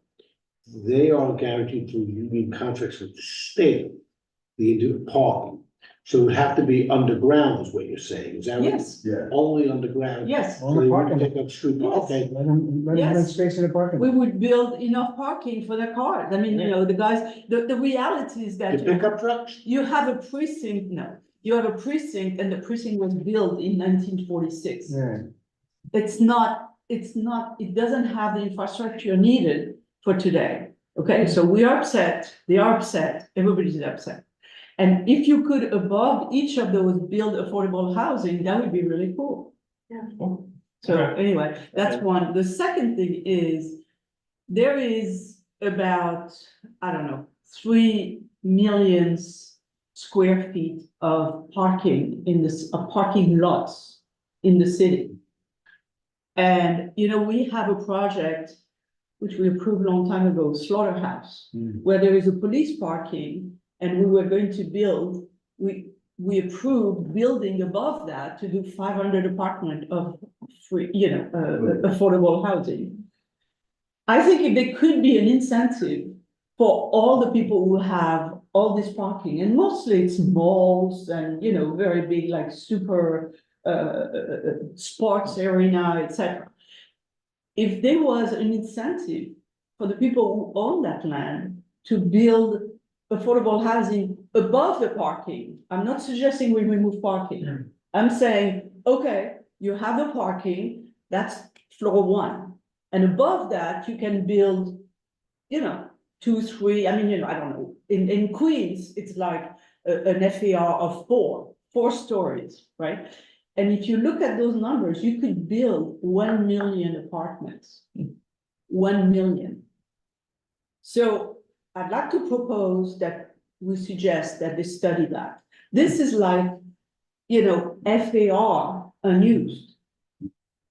they are guaranteed through union contracts with the state, the parking. So it would have to be underground is what you're saying, is that right? Yes. Yeah. Only underground. Yes. So they wouldn't take up street, Yes. okay. Let them rent space in the parking We lot. would build enough parking for their cars. I mean, you know, the guys, the reality is that The pickup trucks? you have a precinct, no, you have a precinct and the precinct was built in 1946. Yeah. It's not, it doesn't have the infrastructure needed for today. Okay, so we are upset, they are upset, everybody's upset. And if you could above each of those build affordable housing, that would be really cool. Yeah. So anyway, that's one. The second thing is there is about, I don't know, 3 million square feet of parking in this, parking lots in the city. And, you know, we have a project which we approved a long time ago, Slaughterhouse, where there is a police parking and we were going to build, we approved building above that to do 500 apartment of free, you know, affordable housing. I think if there could be an incentive for all the people who have all this parking, and mostly it's malls and, you know, very big, like super sports arena, etc. If there was an incentive for the people who own that land to build affordable housing above the parking, I'm not suggesting we remove parking. I'm saying, okay, you have the parking, that's floor 1. And above that, you can build, you know, 2, 3, I mean, you know, I don't know. In Queens, it's like an FAR of 4 stories, right? And if you look at those numbers, you could build 1 million apartments. 1 million. So I'd like to propose that we suggest that they study that. This is like, you know, FAR unused.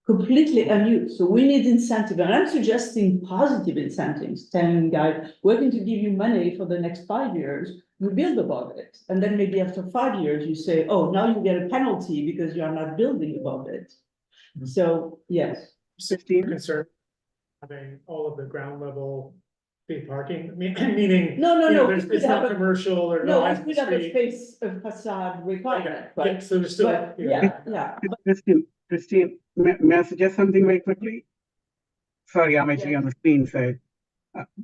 Completely unused. So we need incentive. And I'm suggesting positive incentives, telling guys, we're going to give you money for the next 5 years, you build above it. And then maybe after 5 years, you say, oh, now you get a penalty because you're not building above it. So, yes. 16 concern having all of the ground level free parking, meaning. No, it's not commercial or no, not. we could have a space of facade requirement, right? So there's still. But, yeah. Christine, may I suggest something very quickly? sorry, I'm actually on the screen, so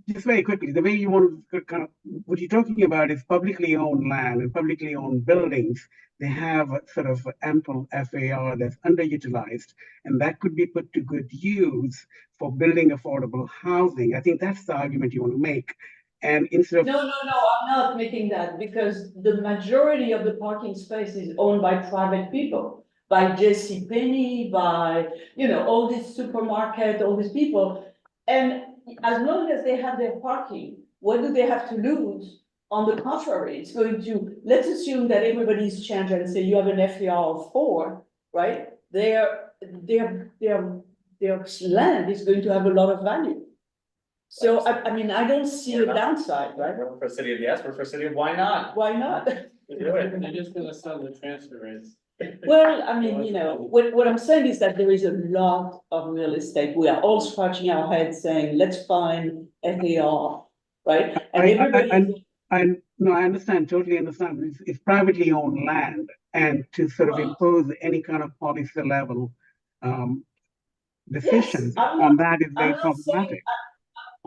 just very quickly, the way you want to kind of, what you're talking about is publicly owned land and publicly owned buildings. They have a sort of ample FAR that's underutilized, and that could be put to good use for building affordable housing. I think that's the argument you want to make. And instead of No, I'm not making that, because the majority of the parking space is owned by private people, by JCPenney, by, all these supermarket, all these people. And as long as they have their parking, what do they have to lose? On the contrary, it's going to, let's assume that everybody's changed and say you have an FAR of 4, right? Their land is going to have a lot of value. So, I mean, I don't see a downside, right? We're for city of yes, we're for city of why not? Why not? They're just gonna sell the transfer rates. Well, I mean, what I'm saying is that there is a lot of real estate. We are all scratching our heads saying, let's find FAR, right? No, I understand, totally understand. It's privately owned land, and to sort of impose any kind of policy level decisions on that is very problematic.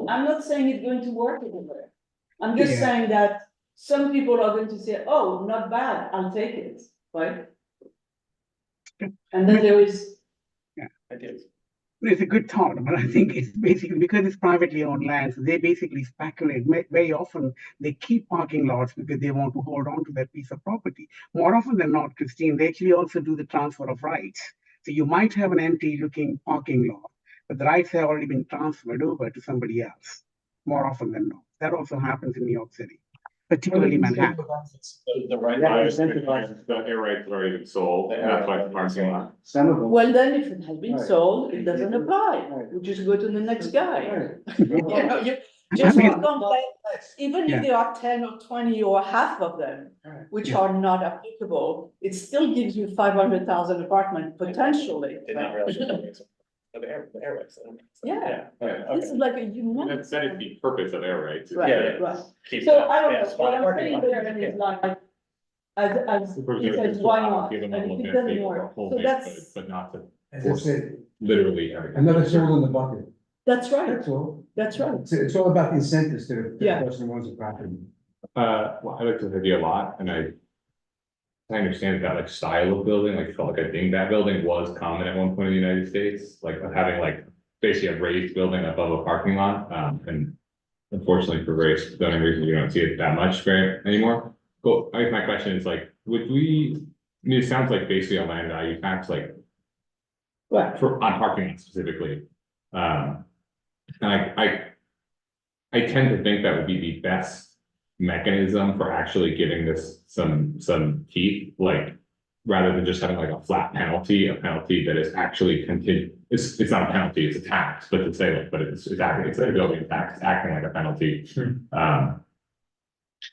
I'm not saying it's going to work everywhere. I'm just saying that some people are going to say, oh, not bad, I'll take it, right? And then there is. Yeah, it's a good thought, but I think it's basically because it's privately owned land, so they basically speculate. Very often they keep parking lots because they want to hold on to that piece of property. More often than not, Christine, they actually also do the transfer of rights. So you might have an empty looking parking lot, but the rights have already been transferred over to somebody else, more often than not. That also happens in New York City, particularly Manhattan. The right buyers, the air rights are already been sold, and that's why the parking lot. Some of them. Well, then if it has been sold, it doesn't apply. We just go to the next guy. You just complain, even if there are 10 or 20 or half of them, which are not applicable, it still gives you 500,000 apartment potentially. Did not realize the air rights. Yeah. This is like a humongous. That is the purpose of air rights. Right. So I don't know, what I'm saying there is like, as he says, why not? And if it doesn't work, so that's. But not to As I said, literally everything. another tool in the bucket. That's right. That's all. That's right. It's all about the incentives to the Yeah. person who owns the property. Well, I like this idea a lot, and I understand that like style of building, like felt like a dingbat building was common at one point in the United States, like having like basically a raised building above a parking lot. And unfortunately for various zoning reasons, you don't see it that much anymore. Cool. I guess my question is like, would we, I mean, it sounds like basically a land value tax, like on parking lots specifically. And I tend to think that would be the best mechanism for actually giving this some teeth, like rather than just having like a flat penalty, a penalty that is actually it's not a penalty, it's a tax, but to say like, but it's acting, it's like a building tax, it's acting like a penalty.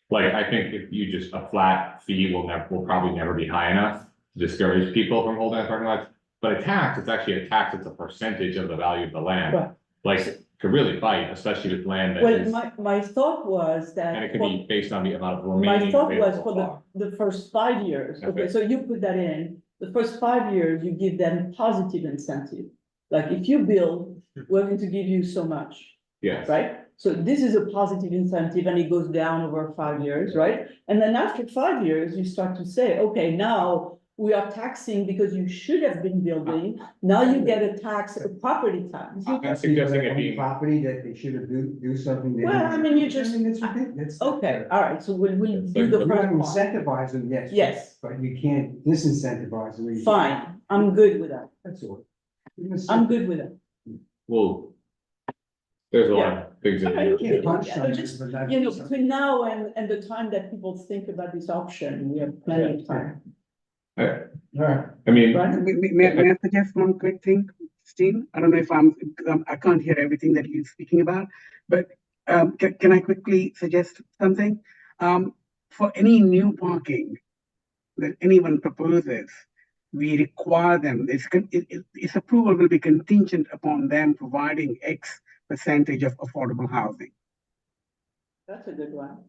Like I think if you just a flat fee will probably never be high enough to discourage people from holding parking lots. But a tax, it's actually a tax, it's a percentage of the value of the land. Right. Like could really bite, especially with land that Well, is, my thought was that. and it could be based on the amount of remaining. My thought was available for the first 5 years, okay, Okay. so you put that in, the first 5 years, you give them positive incentive. Like if you build, we're going to give you so much, Yes. right? So this is a positive incentive and it goes down over 5 years, right? And then after 5 years, you start to say, okay, now we are taxing because you should have been building. Now you get a tax, a property tax. I'm suggesting it being. Property that they should have do something. they Well, didn't. I mean, you just. That's ridiculous. Okay, all right, so we'll do the You want to first part. incentivize them, yes. Yes. But you can't disincentivize them. Fine, I'm good with that. That's all. I'm good with that. Well, there's a lot of things. Okay, You can't punch yeah, someone, just, but that's you know, something. between now and the time that people think about this option, we have plenty of time. I mean, May I suggest one quick thing, Steve? I don't know if I can't hear everything that you're speaking about, but can I quickly suggest something? For any new parking that anyone proposes, we require them, its approval will be contingent upon them providing X percentage of affordable housing. That's a good one.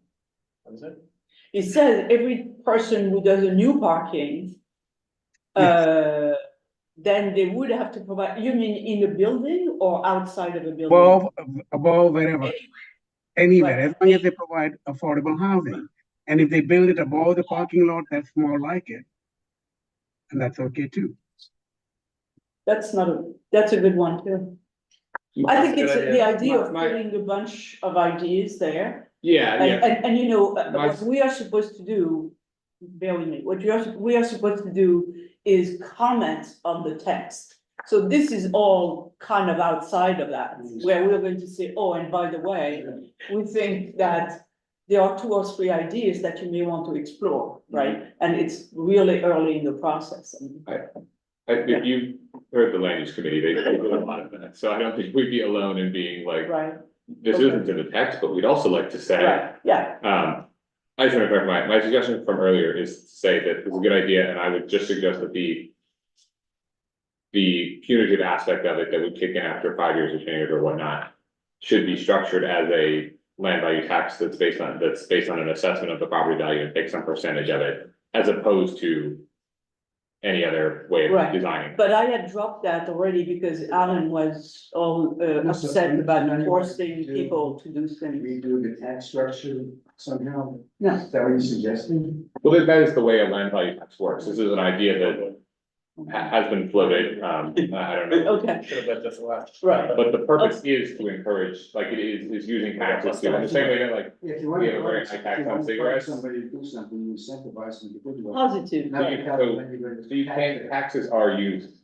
What is it? It says every person who does a new parking, then they would have to provide, you mean in a building or outside of a building? Above, wherever, anywhere, as long as they provide affordable housing. And if they build it above the parking lot, that's more like it. And that's okay too. That's a good one too. I think it's the idea of putting a bunch of ideas there. Yeah, yeah. And you know, what we are supposed to do, bear with me, we are supposed to do is comment on the text. So this is all kind of outside of that, where we're going to say, oh, and by the way, we think that there are 2 or 3 ideas that you may want to explore, right? And it's really early in the process. If you heard the land use committee, they do a lot of that, so I don't think we'd be alone in being like, this isn't in the text, but we'd also like to say. I just want to clarify, my suggestion from earlier is to say that it's a good idea, and I would just suggest that the punitive aspect of it that would kick in after 5 years of tenure or whatnot should be structured as a land value tax that's based on an assessment of the property value and take some percentage of it, as opposed to any other way of designing. But I had dropped that already because Alan was all upset about forcing people to do things. Redo the tax structure somehow? No. Is that what you're suggesting? Well, that is the way a land value tax works. This is an idea that has been floated, I don't know. Okay. Should have let this last. Right. But the purpose is to encourage, like it is using taxes to, in the same way that like, If we you want have to a very high tax on cigarettes. somebody to do something, you incentivize them to do it. Positive. So you can't, taxes are used,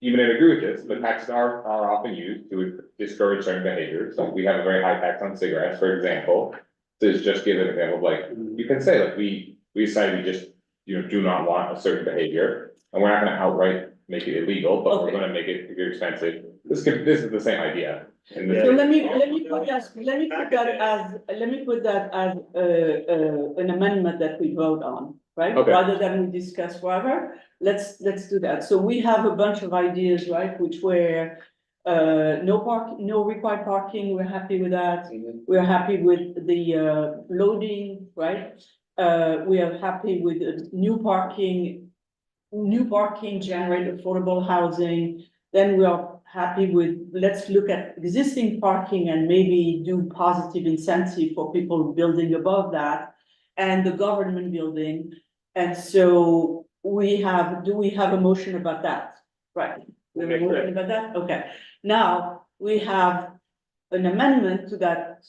even I agree with this, but taxes are often used to discourage certain behaviors. Like we have a very high tax on cigarettes, for example. To just give an example, like, you can say, like, we decided we just, do not want a certain behavior. And we're not gonna outright make it illegal, but we're gonna make it expensive. This is the same idea. So let me put that as an amendment that we vote on, right? Okay. Rather than we discuss forever, let's do that. So we have a bunch of ideas, right, which were no required parking, we're happy with that. We're happy with the loading, right? We are happy with new parking generate affordable housing. Then we are happy with, let's look at existing parking and maybe do positive incentive for people building above that and the government building. And so do we have a motion about that? Right. We have a motion about that? Okay. Now we have an amendment to that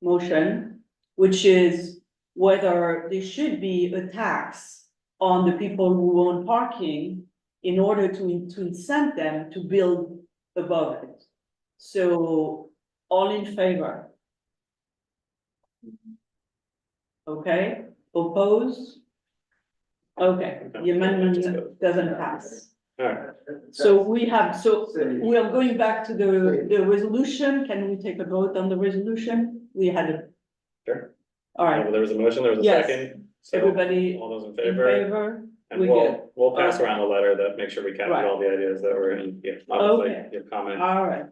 motion, which is whether there should be a tax on the people who own parking in order to incent them to build above it. So all in favor? Okay, opposed? Okay, the amendment doesn't pass. So we are going back to the resolution. Can we take a vote on the resolution? We had it. Sure. All right. There was a motion, there was a Yes. second. So Everybody all those in in favor? favor? And We good. we'll pass around the letter that make sure we capture Right. all the ideas that were in, obviously, Okay. your comment. All right.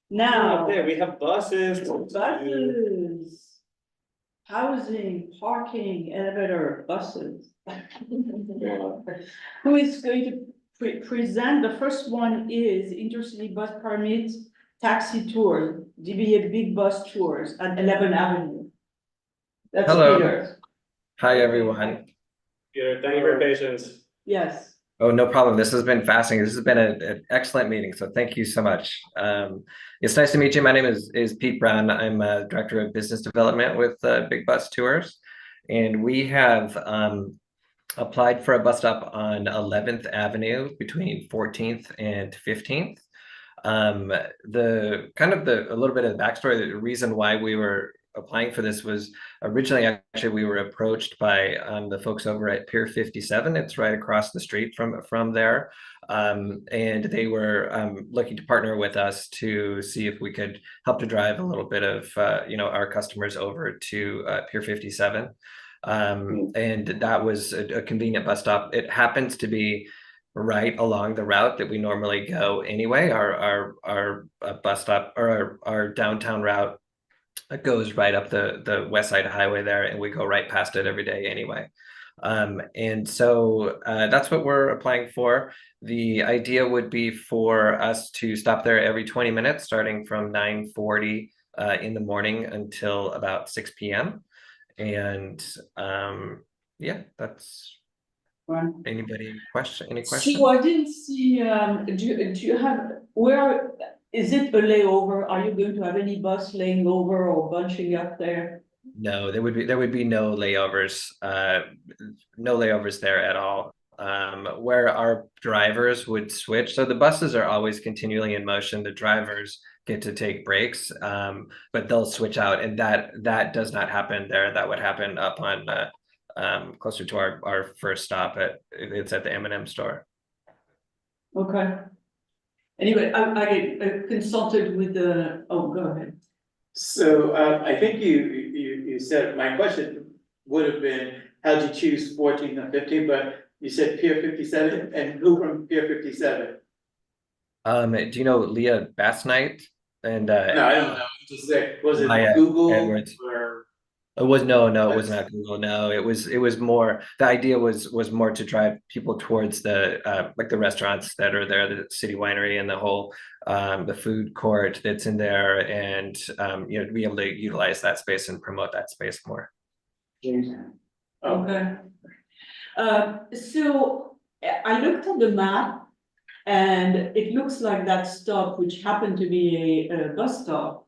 Now. Okay, we have buses. Buses. Housing, parking, elevator, buses. Who is going to present? The first one is Intercity Bus Permit Taxi Tour, DBA Big Bus Tours at 11th Avenue. That's Hello. Peter. Hi, everyone. Peter, thank you for your patience. Yes. Oh, no problem. This has been fascinating. This has been an excellent meeting, so thank you so much. It's nice to meet you. My name is Pete Brown. I'm a Director of Business Development with Big Bus Tours, and we have applied for a bus stop on 11th Avenue between 14th and 15th. A little bit of the backstory, the reason why we were applying for this was originally, actually, we were approached by the folks over at Pier 57. It's right across the street from there. And they were looking to partner with us to see if we could help to drive a little bit of, our customers over to Pier 57. And that was a convenient bus stop. It happens to be right along the route that we normally go anyway. Our bus stop, or our downtown route, it goes right up the west side highway there, and we go right past it every day anyway. And so that's what we're applying for. The idea would be for us to stop there every 20 minutes, starting from 9:40 in the morning until about 6 p.m. And yeah, that's Right. any questions? So I didn't see, do you have, where, is it a layover? Are you going to have any bus laying over or bunching up there? No, there would be no layovers, no layovers there at all. Where our drivers would switch. So the buses are always continually in motion. The drivers get to take breaks, but they'll switch out, and that does not happen there. That would happen up on closer to our first stop it's at the M&M store. Okay. Anyway, I consulted with the, oh, go ahead. So I think you said, my question would have been, how'd you choose 14 and 15, but you said Pier 57, and who from Pier 57? Do you know Leah Bassnight? And No, I don't know. Just was it Maya Google Edwards. or? It was no, it was not Google. No, it was more, the idea was more to drive people towards the like the restaurants that are there, the City Winery and the whole the food court that's in there, and you know, to be able to utilize that space and promote that space more. Okay. So I looked at the map, and it looks like that stop, which happened to be a bus stop,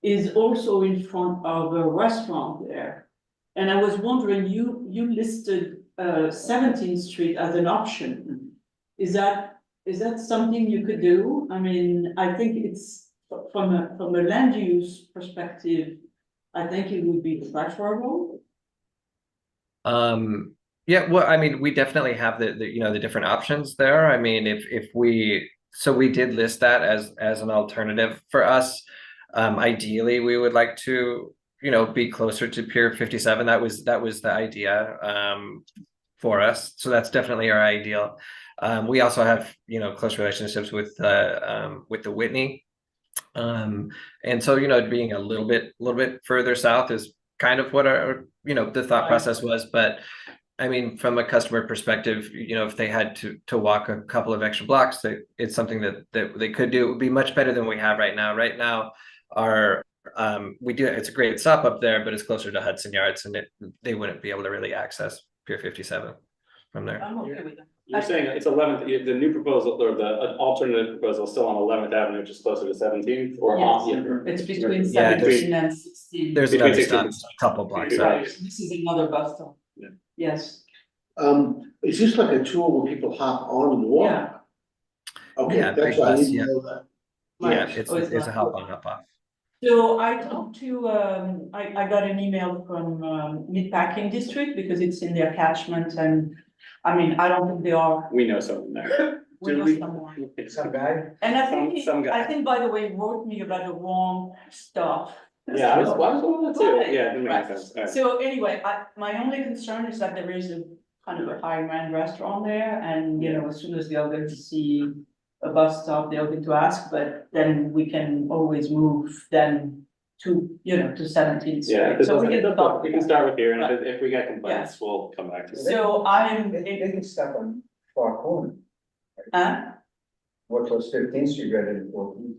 is also in front of a restaurant there. And I was wondering, you listed 17th Street as an option. Is that something you could do? I mean, I think it's from a land use perspective, I think it would be preferable. Yeah, well, I mean, we definitely have the you know, the different options there. I mean, if we, so we did list that as an alternative for us. Ideally, we would like to, you know, be closer to Pier 57. That was the idea for us. So that's definitely our ideal. We also have, you know, close relationships with the Whitney. And so, you know, being a little bit further south is kind of what our, you know, the thought process was. But I mean, from a customer perspective, you know, if they had to walk a couple of extra blocks, it's something that they could do. It would be much better than we have right now. Right now, it's a great stop up there, but it's closer to Hudson Yards, and they wouldn't be able to really access Pier 57 from there. I'm okay with that. You're saying it's 11th, the new proposal or the alternative proposal still on 11th Avenue, just closer to 17th, or Yes, on? it's between Yeah, 17 and 16. There's Between another 16 stop, a couple blocks. Right, this is another bus stop. Yeah. Yes. Is this like a tour where people hop on and walk? Yeah. Okay, Yeah, that's big why I bus, didn't yeah. know that. Yeah, Right. it's Oh, it's a not. hop on, hop off. So I talked to, I got an email from Meatpacking District because it's in their catchment, and I mean, I don't think they are. We know someone there. We know someone. Some guy? And I think, Some guy. I think, by the way, he wrote me about the wrong stuff. Yeah, I was wondering that too. Right, Yeah, it didn't make right. sense. All right. So anyway, my only concern is that there is a kind of a high-end restaurant there, and, you know, as soon as they are going to see a bus stop, they're going to ask, but then we can always move them to, you know, to 17th Street. Yeah, So we can talk. we can start with here, and if we get complaints, we'll come back to it. So I'm, They can stop on far corner. huh? What was 15th Street rather than 14th?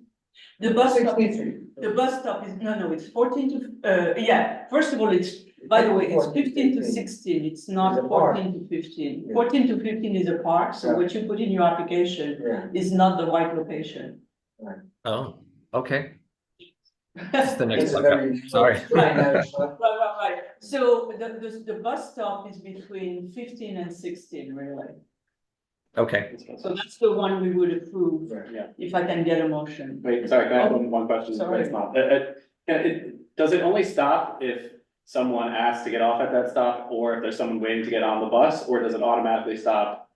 The bus stop, 16th Street. the bus stop is, no, it's 14 to, yeah, first of all, it's, by the way, it's 15 to 16, it's not It's a park. 14 to 15. Yeah. 14 to 15 is a park, so Yeah. what you put in your application Yeah. is not the right location. Oh, okay. That's the next It's a one. very- Sorry. Right. So the bus stop is between 15 and 16, really. Okay. So that's the one we would approve, Yeah. if I can get a motion. Wait, sorry, can I have one question? Sorry. It's not. Does it only stop if someone asks to get off at that stop, or if there's someone waiting to get on the bus, or does it automatically stop?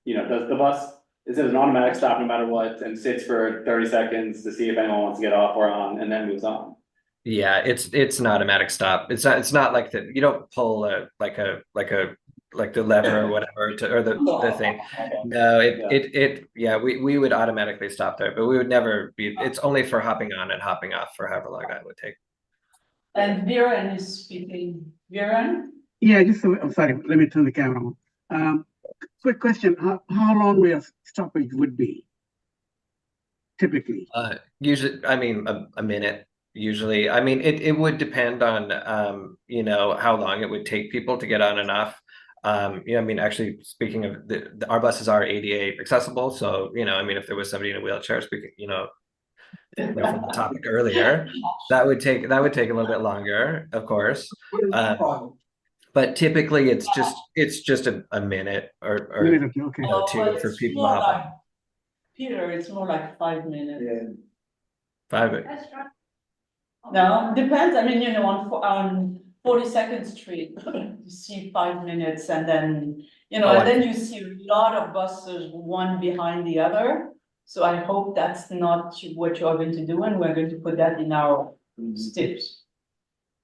You know, does the bus, is it an automatic stop no matter what, and sits for 30 seconds to see if anyone wants to get off or on, and then moves on? Yeah, it's an automatic stop. It's not like that. You don't pull like the lever or whatever or the thing. No, yeah, we would automatically stop there, but we would never be, it's only for hopping on and hopping off for however long that would take. And Viren is speaking. Viren? Yeah, I'm sorry, let me turn the camera on. Quick question, how long will a stoppage would be? Typically? Usually, I mean, a minute, usually. I mean, it would depend on, you know, how long it would take people to get on and off. Yeah, I mean, actually, speaking of our buses are ADA accessible. So, you know, I mean, if there was somebody in a wheelchair, speaking, you know, from the topic earlier, that would take a little bit longer, of course. But typically it's just a minute or Minute, you okay. know, two But for it's people more to hop like, on. Peter, it's more like 5 minutes. 5 No, depends, I mean, you know, on 42nd Street, you see 5 minutes and then, you know, Oh, and then you see a lot of buses, one behind the other. So I hope that's not what you're going to do, and we're going to put that in our steps,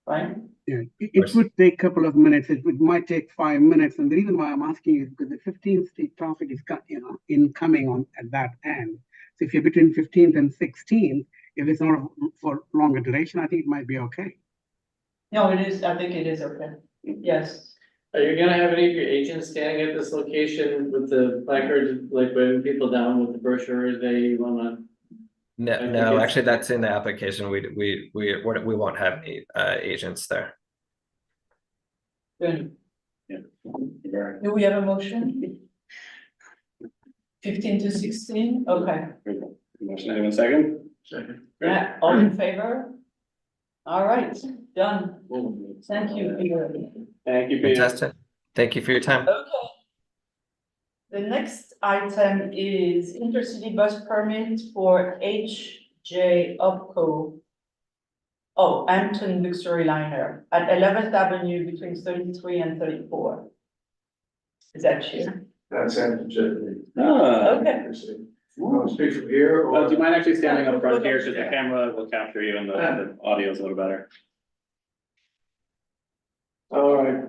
right? Yeah, it would take a couple of minutes. It might take 5 minutes. And the reason why I'm asking is because the 15th Street traffic is, you know, incoming on at that end. So if you're between 15th and 16th, if it's not for longer duration, I think it might be okay. No, it is, I think it is okay, yes. Are you gonna have any of your agents standing at this location with the placards, like waving people down with the brochure they wanna? No, actually that's in the application. We won't have any agents there. Good. Do we have a motion? 15 to 16, okay. Motion, anyone second? Second. Yeah, all in favor? All right, done. Thank you, Peter. Thank you, Peter. Fantastic. Thank you for your time. Okay. The next item is Intercity bus permit for HJ Opco. Oh, Hampton luxury liner at 11th Avenue between 33 and 34. Is that you? That's Hampton. Okay. Want to speak from here or? Do you mind actually standing up front here, because the camera will capture you and the audio is a little better. All right.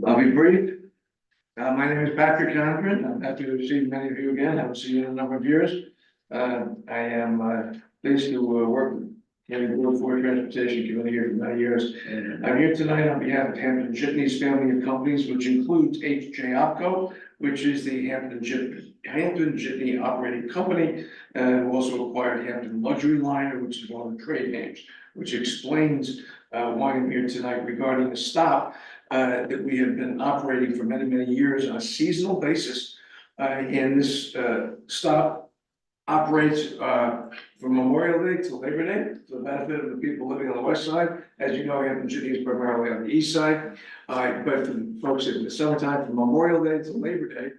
I'll be brief. My name is Patrick Condren. I'm happy to see many of you again. Haven't seen you in a number of years. I am pleased to work with the Board for Transportation Committee here for many years. I'm here tonight on behalf of Hampton Jitney's family of companies, which includes HJ Opco, which is the Hampton Jitney operating company, and also acquired Hampton Luxury Liner, which is one of the trade names, which explains why I'm here tonight regarding the stop that we have been operating for many, many years on a seasonal basis. And this stop operates from Memorial Day to Labor Day, to the benefit of the people living on the west side. As you know, Hampton Jitney is primarily on the east side, but for the folks in the summertime, from Memorial Day to Labor Day,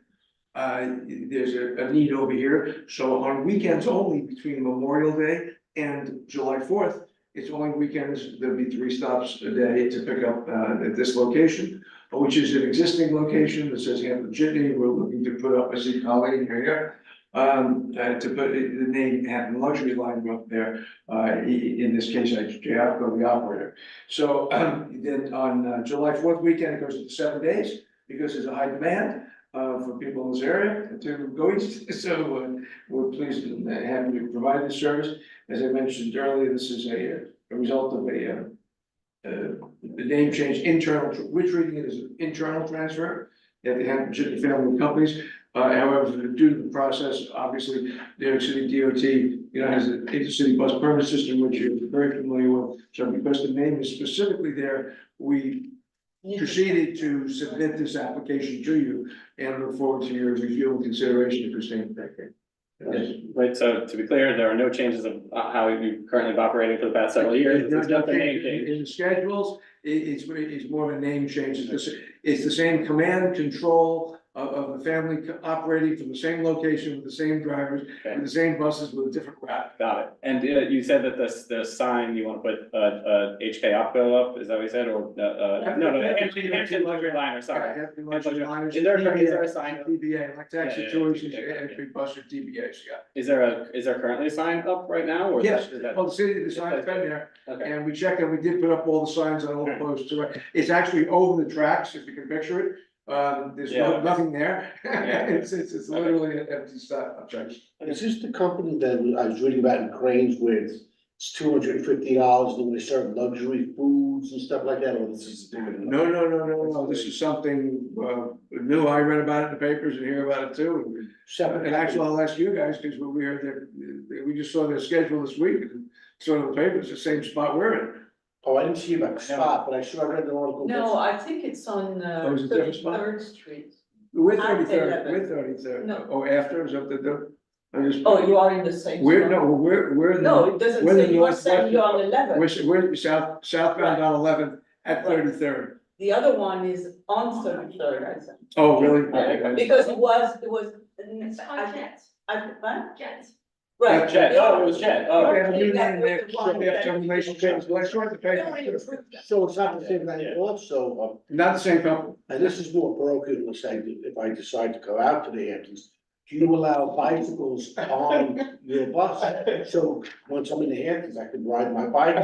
there's a need over here. So on weekends only between Memorial Day and July 4th, it's only weekends, there'll be 3 stops a day to pick up at this location, which is an existing location that says Hampton Jitney. We're looking to put up, I see Colleen here, to put the name Hampton Luxury Liner up there, in this case, HJ Opco, the operator. So then on July 4th weekend, it goes to 7 days because there's a high demand for people in this area to go east. So we're pleased and happy to provide this service. As I mentioned earlier, this is a result of the name change, which reading it as an internal transfer at the Hampton Jitney family of companies. However, due to the process, obviously, New York City DOT, you know, has an intercity bus permit system, which you're very familiar with. So because the name is specifically there, we proceeded to submit this application to you and look forward to your review and consideration for same thing. Yes. Right, so to be clear, there are no changes of how you currently have operated for the past several years. It's just a name change. In the schedules, it's more of a name change. It's the same command control of the family operating from the same location with the same drivers, with the same buses with a different route. Got it. And you said that the sign you want to put HK Opco up, is that what you said, or no, Hampton Luxury Liner, sorry. Hampton Luxury Liners. Is there a sign up? DBA, like taxi choices, entry bus or DBAs, yeah. Is there currently a sign up right now, or? Yes, well, the sign's been there, and we checked and we did put up all the signs on all the posts. It's actually over the tracks, if you can picture it. There's Yeah. nothing there. Yeah. It's literally an empty stuff. Is this the company that I was reading about in Cranes where it's $250, and they serve luxury foods and stuff like that, or this is different? No, this is something, new, I read about it in the papers and hear about it too. And actually, I'll ask you guys, because we heard that, we just saw their schedule this week, and saw in the papers, the same spot we're in. Oh, I didn't see about the spot, but I saw, I read the article. No, I think it's on Oh, is it different spot? 33rd Street. We're At 33rd, 11. we're 33rd. No. Oh, after, is that the, I just. Oh, you are in the same. We're, spot? no, we're. the- No, it doesn't we're the say, you are saying you're on northwest- 11. We're southbound on 11th at Right. 33rd. The other one is on 33rd, I think. Oh, really? Because it was. Jet. Right. Jet, oh, it was Jet, oh. They have a new That name was there, the one they have that- some relationship, well, I saw the paper. So it's not the same thing also? Not the same company. And this is more parochial, let's say, if I decide to go out to the Hamptons, do you allow bicycles on your bus? So once I'm in the Hamptons, I can ride my bike?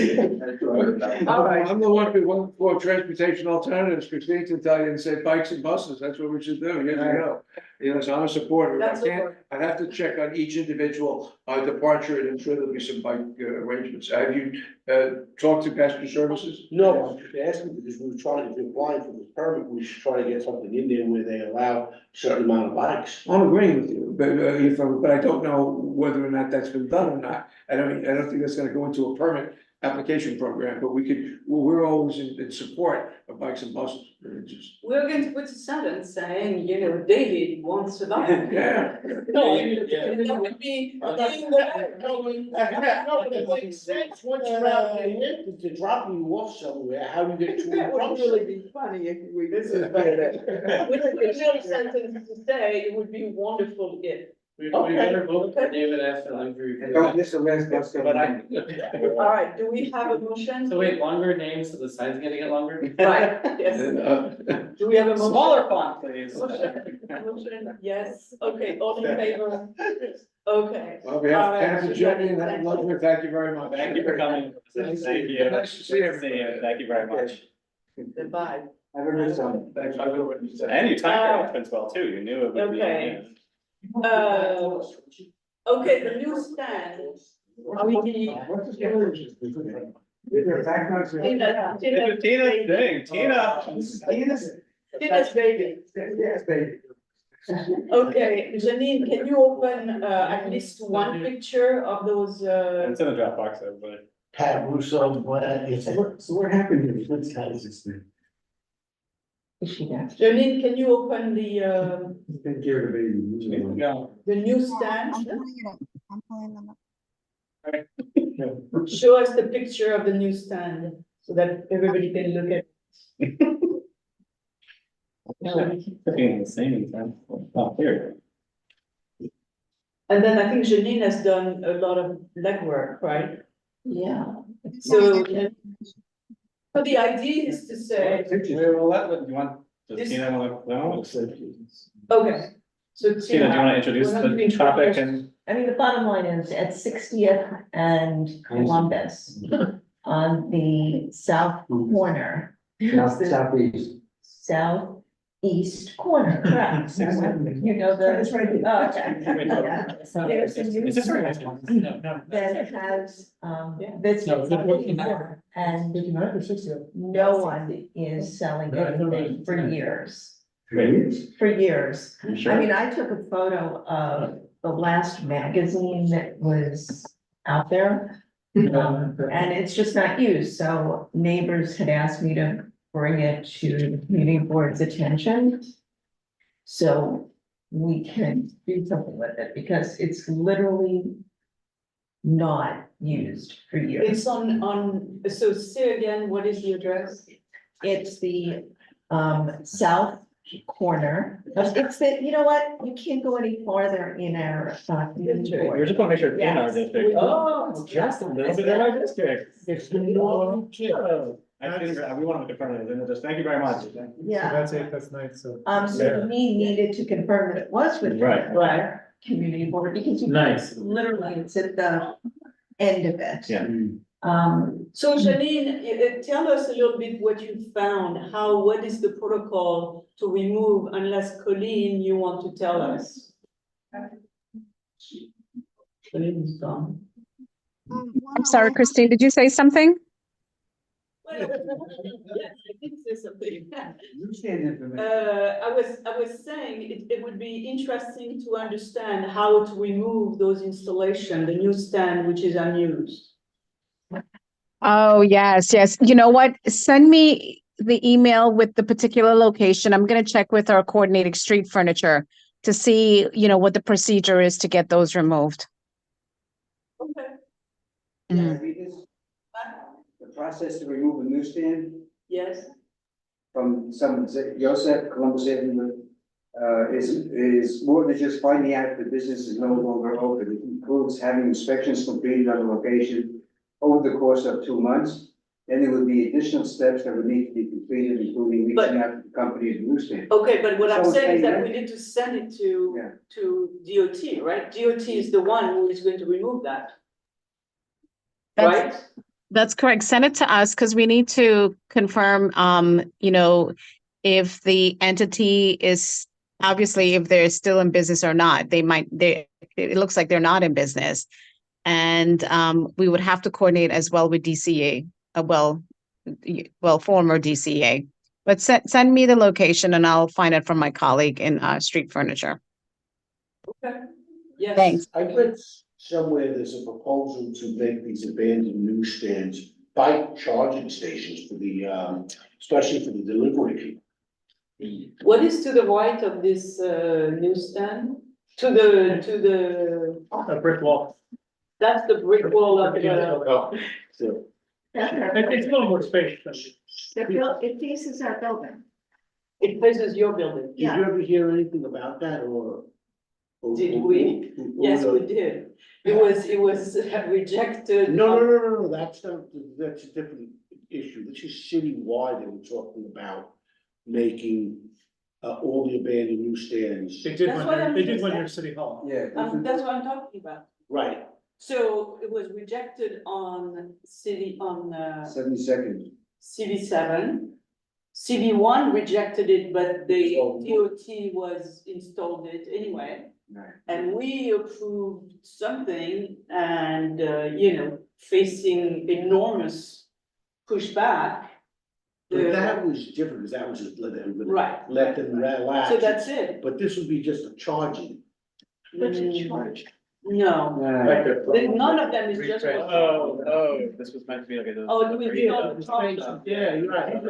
I'm the one who went for transportation alternatives, Christine, to tell you and say bikes and buses, that's what we should do, here you go. You know, so I'm a supporter, I That's can't, I'd have to check on each individual departure and I'm sure there'll be some bike arrangements. Have you talked to passenger services? No, I was just asking because we were trying, if you're applying for this permit, we should try to get something in there where they allow a certain amount of bikes. I'm agreeing with you, but I don't know whether or not that's been done or not. I don't think that's gonna go into a permit application program, but we're always in support of bikes and buses. We're going to put a sentence saying, you know, David wants to buy. Yeah. No, that would be. No, but it makes sense, once you're out in the Hamptons, to drop you off somewhere, how do you get to and That from? would really be funny if we. This is better. With a real sentence to say, it would be wonderful if. We better vote for David asked for luxury. This is the last bus But I. All right, do we have a motion? So wait, longer names, so the sign's gonna get longer? Right, yes. Do we have a motion? Smaller font, please. Motion, yes, okay, all in favor? Okay. On behalf All of right, Hampton, Jenny, and that luxury, thank you very much. Thank you for coming. Thank Thank you. you. Nice to see everybody. Thank you very much. Goodbye. Have a good summer. Thanks. And you timed it well too, you knew it would be. Okay. Okay, the newsstand. Tina's baby. Yes, baby. Okay, Janine, can you open at least one picture of those It's in the Dropbox, everybody. Pat Russo, So what happened here? Let's tell us this thing. Janine, can you open the Take care of the baby. the newsstand? I'm pulling them up. Show us the picture of the newsstand so that everybody can look at. Being the same time. Oh, here. And then I think Janine has done a lot of legwork, right? Yeah. So the idea is to say, Well, you want, does This- Tina wanna, no? okay, so Tina, do you wanna introduce the topic and? I mean, the bottom line is at 60th and Columbus, on the south corner. Southeast. Southeast corner, correct? You know the. That's right. Oh, okay. Yeah. So there's a new Is this right? that has, that's. No, it's not working. And 59 or 60? no one is selling anything for years. For years. Sure. I mean, I took a photo of the last magazine that was out there. And it's just not used, so neighbors had asked me to bring it to the community board's attention. So we can do something with it, because it's literally not used for years. it's on, so say again, what is the address? It's the south corner. It's the, you know what, you can't go any farther in our community We board. just wanna make sure it's in our Yes. district. Oh, It's just a little bit in our district. We want to confirm it, and just thank you very much. Yeah. That's it, that's nice, so. So we needed to confirm that it was with Right. our community board, because you Nice. literally, it's at the end of it. Yeah. So Janine, tell us a little bit what you found, what is the protocol to remove, unless Colleen, you want to tell us? Colleen's gone. I'm sorry, Christine, did you say something? Yes, I did say something. Newsstand information. I was saying it would be interesting to understand how to remove those installation, the newsstand which is unused. Oh, yes, yes. You know what? Send me the email with the particular location. I'm going to check with our coordinating street furniture to see, what the procedure is to get those removed. Okay. Mhm. The process to remove a newsstand Yes. from some, Joseph, Columbus Avenue, is more than just finding out if the business is no longer open. It includes having inspections completed on the location over the course of 2 months. Then there would be additional steps that would need to be completed, including reaching out to the company's newsstand. Okay, but what I'm Someone's saying is paying that we rent. need to send it to DOT, right? DOT is the one who is going to remove that. Right? That's correct. Send it to us because we need to confirm, if the entity is, obviously, if they're still in business or not. It looks like they're not in business. And we would have to coordinate as well with DCA, former DCA. But send me the location and I'll find it from my colleague in street furniture. Okay. Yes. Thanks. I read somewhere there's a proposal to make these abandoned newsstands bike charging stations for the, especially for the delivery people. What is to the right of this newsstand? To the. A brick wall. That's the brick wall of the. Oh, So, It's a little more spacious. It faces our building. It faces your building. did you ever hear anything about that or? Did we? Yes, we did. It was rejected. No, that's a different issue. This is citywide, and we're talking about making, all the abandoned newsstands. They did That's one what near, they I'm did one saying. near City Hall. Yeah. That's what I'm talking about. Right, So it was rejected on 72nd. CB7. CB1 rejected it, but the DOT was installed it anyway. Right. And we approved something and, facing enormous pushback. but that was different, because that was just let them. Right. Let them relax. So that's it. But this would be just a charging. What's it charged? No, none of them is just. This was meant to be like a. Oh, do we install the charge? Yeah, you're right. The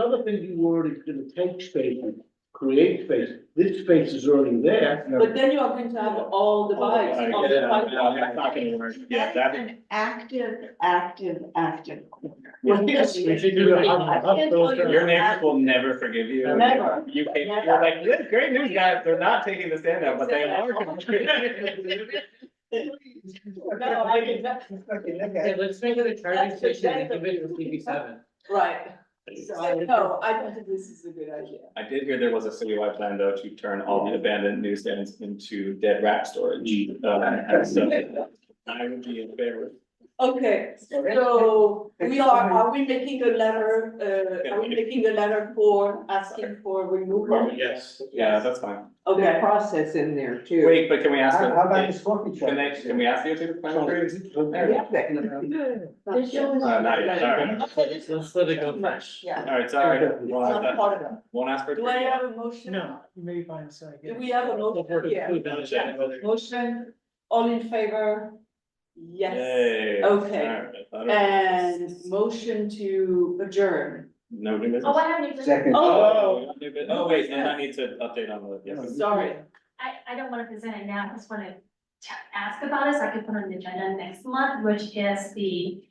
other thing you were gonna take space and create space, this space is already there. But then you are going to have all the bikes. all the bike That's not gonna work. Yeah, That's that. an active corner. Your neighbors will never forgive you. Never. You came, you're like, this great news, guys, they're not taking the stand out, but they are. No, I mean, Let's make it a charging station and give it to CB7. right. So, no, I don't think this is a good idea. I did hear there was a citywide plan though to turn all the abandoned newsstands into dead rat storage. And so I would be in favor. Okay, so are we making a letter, for asking for removal? Yes, yeah, that's fine. Okay, Process in there too. Wait, but can we ask? How about this coffee truck? Can we ask you to? There's Not yet, sorry. Let's let it go. too much, yeah. All right, sorry. It's not part of it. Won't ask for. Do I have a motion? No, you may find a second. Do we have a motion? Yeah. Motion, all in favor? Yes. Yay. Okay. All right. And motion to adjourn. No new business? Oh, I have new business. Second. Oh, wait, and I need to update on the, yes. Sorry. I don't want to present it now, I just want to ask about it, so I can put on the agenda next month, which is the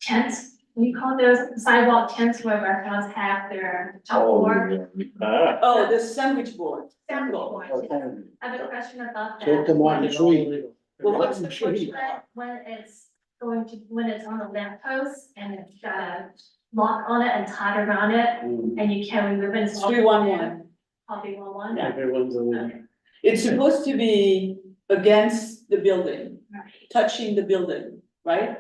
tents. We call those sidewalk tents where restaurants have their top floor. Oh, the sandwich board. Sandwich board, yes. I have a question about that. Take them on the tree. Well, what's the question? When it's on the lamp post and it's got a lock on it and tied around it, and you can't remove it. It's 311. Call 311. Yeah. Everyone's on. It's supposed to be against the building, Right. touching the building, right?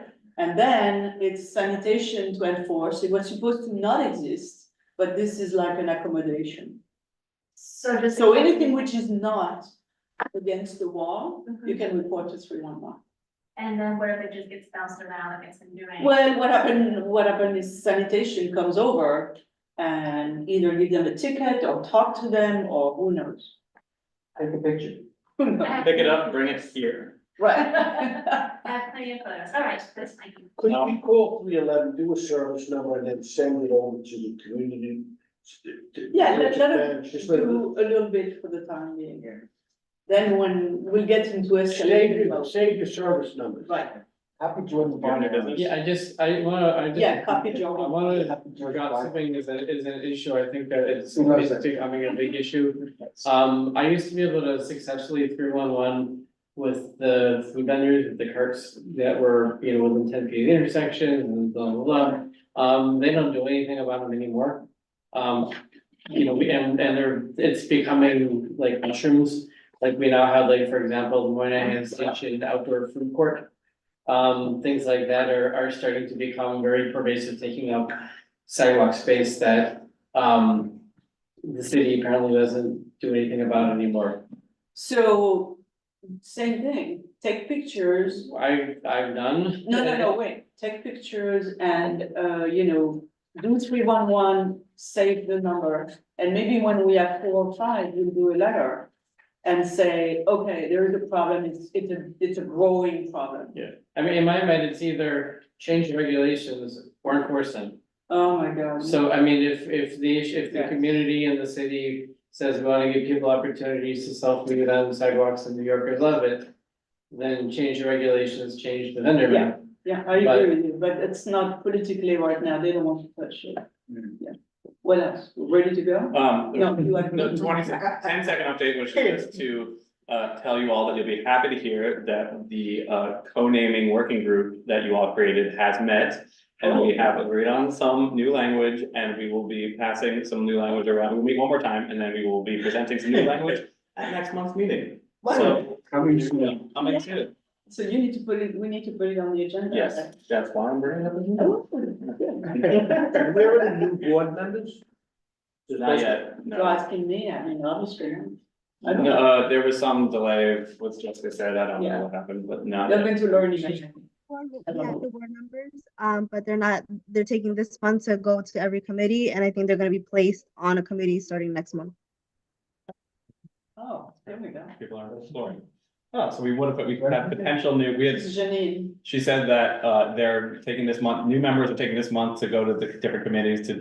And then it's sanitation to enforce, it was supposed to not exist, but this is like an accommodation. So just. So anything which is not against the wall, you can report to 311. And then what if it just gets bounced around like it's been doing? Well, what happened is sanitation comes over and either give them a ticket or talk to them, or who knows? Take a picture. Who knows? Pick it up, bring it here. Right. I have plenty of photos. All right, that's thank you. Could we call 311, do a service number and then send it over to the community? Yeah, let them Just let them- do a little bit for the time being here. Then when we get into escalating mode. Save the service numbers. Right, Happy to join the You're in your business. Yeah, I just. yeah, copy I Joe. wanted to bring up something is an issue, I think that it's becoming a big issue. I used to be able to successfully 311 with the food vendors, with the carts that were, you know, within 10 feet of the intersection and blah, blah, blah. They don't do anything about them anymore. You know, it's becoming like mushrooms, like we now have, like, for example, the Moynihan Station outdoor food court. Things like that are starting to become very pervasive, taking up sidewalk space that, the city apparently doesn't do anything about anymore. So, same thing, take pictures. I've done. No, wait, take pictures and, you know, do 311, save the number. And maybe when we have 4 or 5, we'll do a letter and say, okay, there is a problem, it's a growing problem. Yeah, I mean, in my mind, it's either change the regulations or enforce them. Oh, my God. So, I mean, if the Yes. community and the city says we wanna give people opportunities to self-lead on sidewalks and New Yorkers love it, then change the regulations, change the vendor ban. Yeah, I agree with you, but it's not politically right now, they don't want to touch it. Yeah. What else, ready to go? No, you like. No, 10-second update, which is just to tell you all that you'll be happy to hear that the co-naming working group that you all created has met. And we have agreed on some new language, and we will be passing some new language around. We'll meet one more time, and then we will be presenting some new language at next month's meeting. So, Coming soon. coming soon. So you need to put it, we need to put it on the agenda. Yes, that's why I'm bringing it up. Oh, Where are the new board members? Not yet, You're no. asking me, I mean, obviously. I don't know. No, there was some delay with what Jessica said, I don't know what happened, but not They're yet. going to learn it. We have the board members, but they're taking this month to go to every committee, and I think they're gonna be placed on a committee starting next month. Oh, there we go. People are exploring. Oh, so we could have potential new, we had, This is Janine. she said that they're taking this month, new members are taking this month to go to the different committees to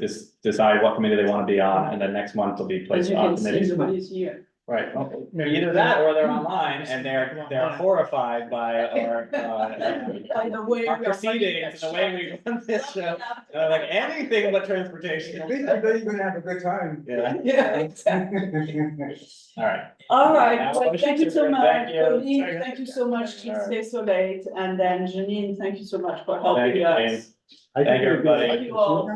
decide what committee they want to be on, and then next month they'll be As placed you on can see, committees. nobody's here. Right, either that or they're online and they're horrified by our By the way, our we are proceedings, and the way we run this show, like anything but transportation. At least I know you're gonna have a good time. Yeah. Yeah, exactly. All right. All right, Now, well, motion thank you to so adjourn. much. Thank you. Colleen, thank you so much to stay so late. And then Janine, thank you so much for Thank helping you, us. Jane. Thank you, everybody. Love you all.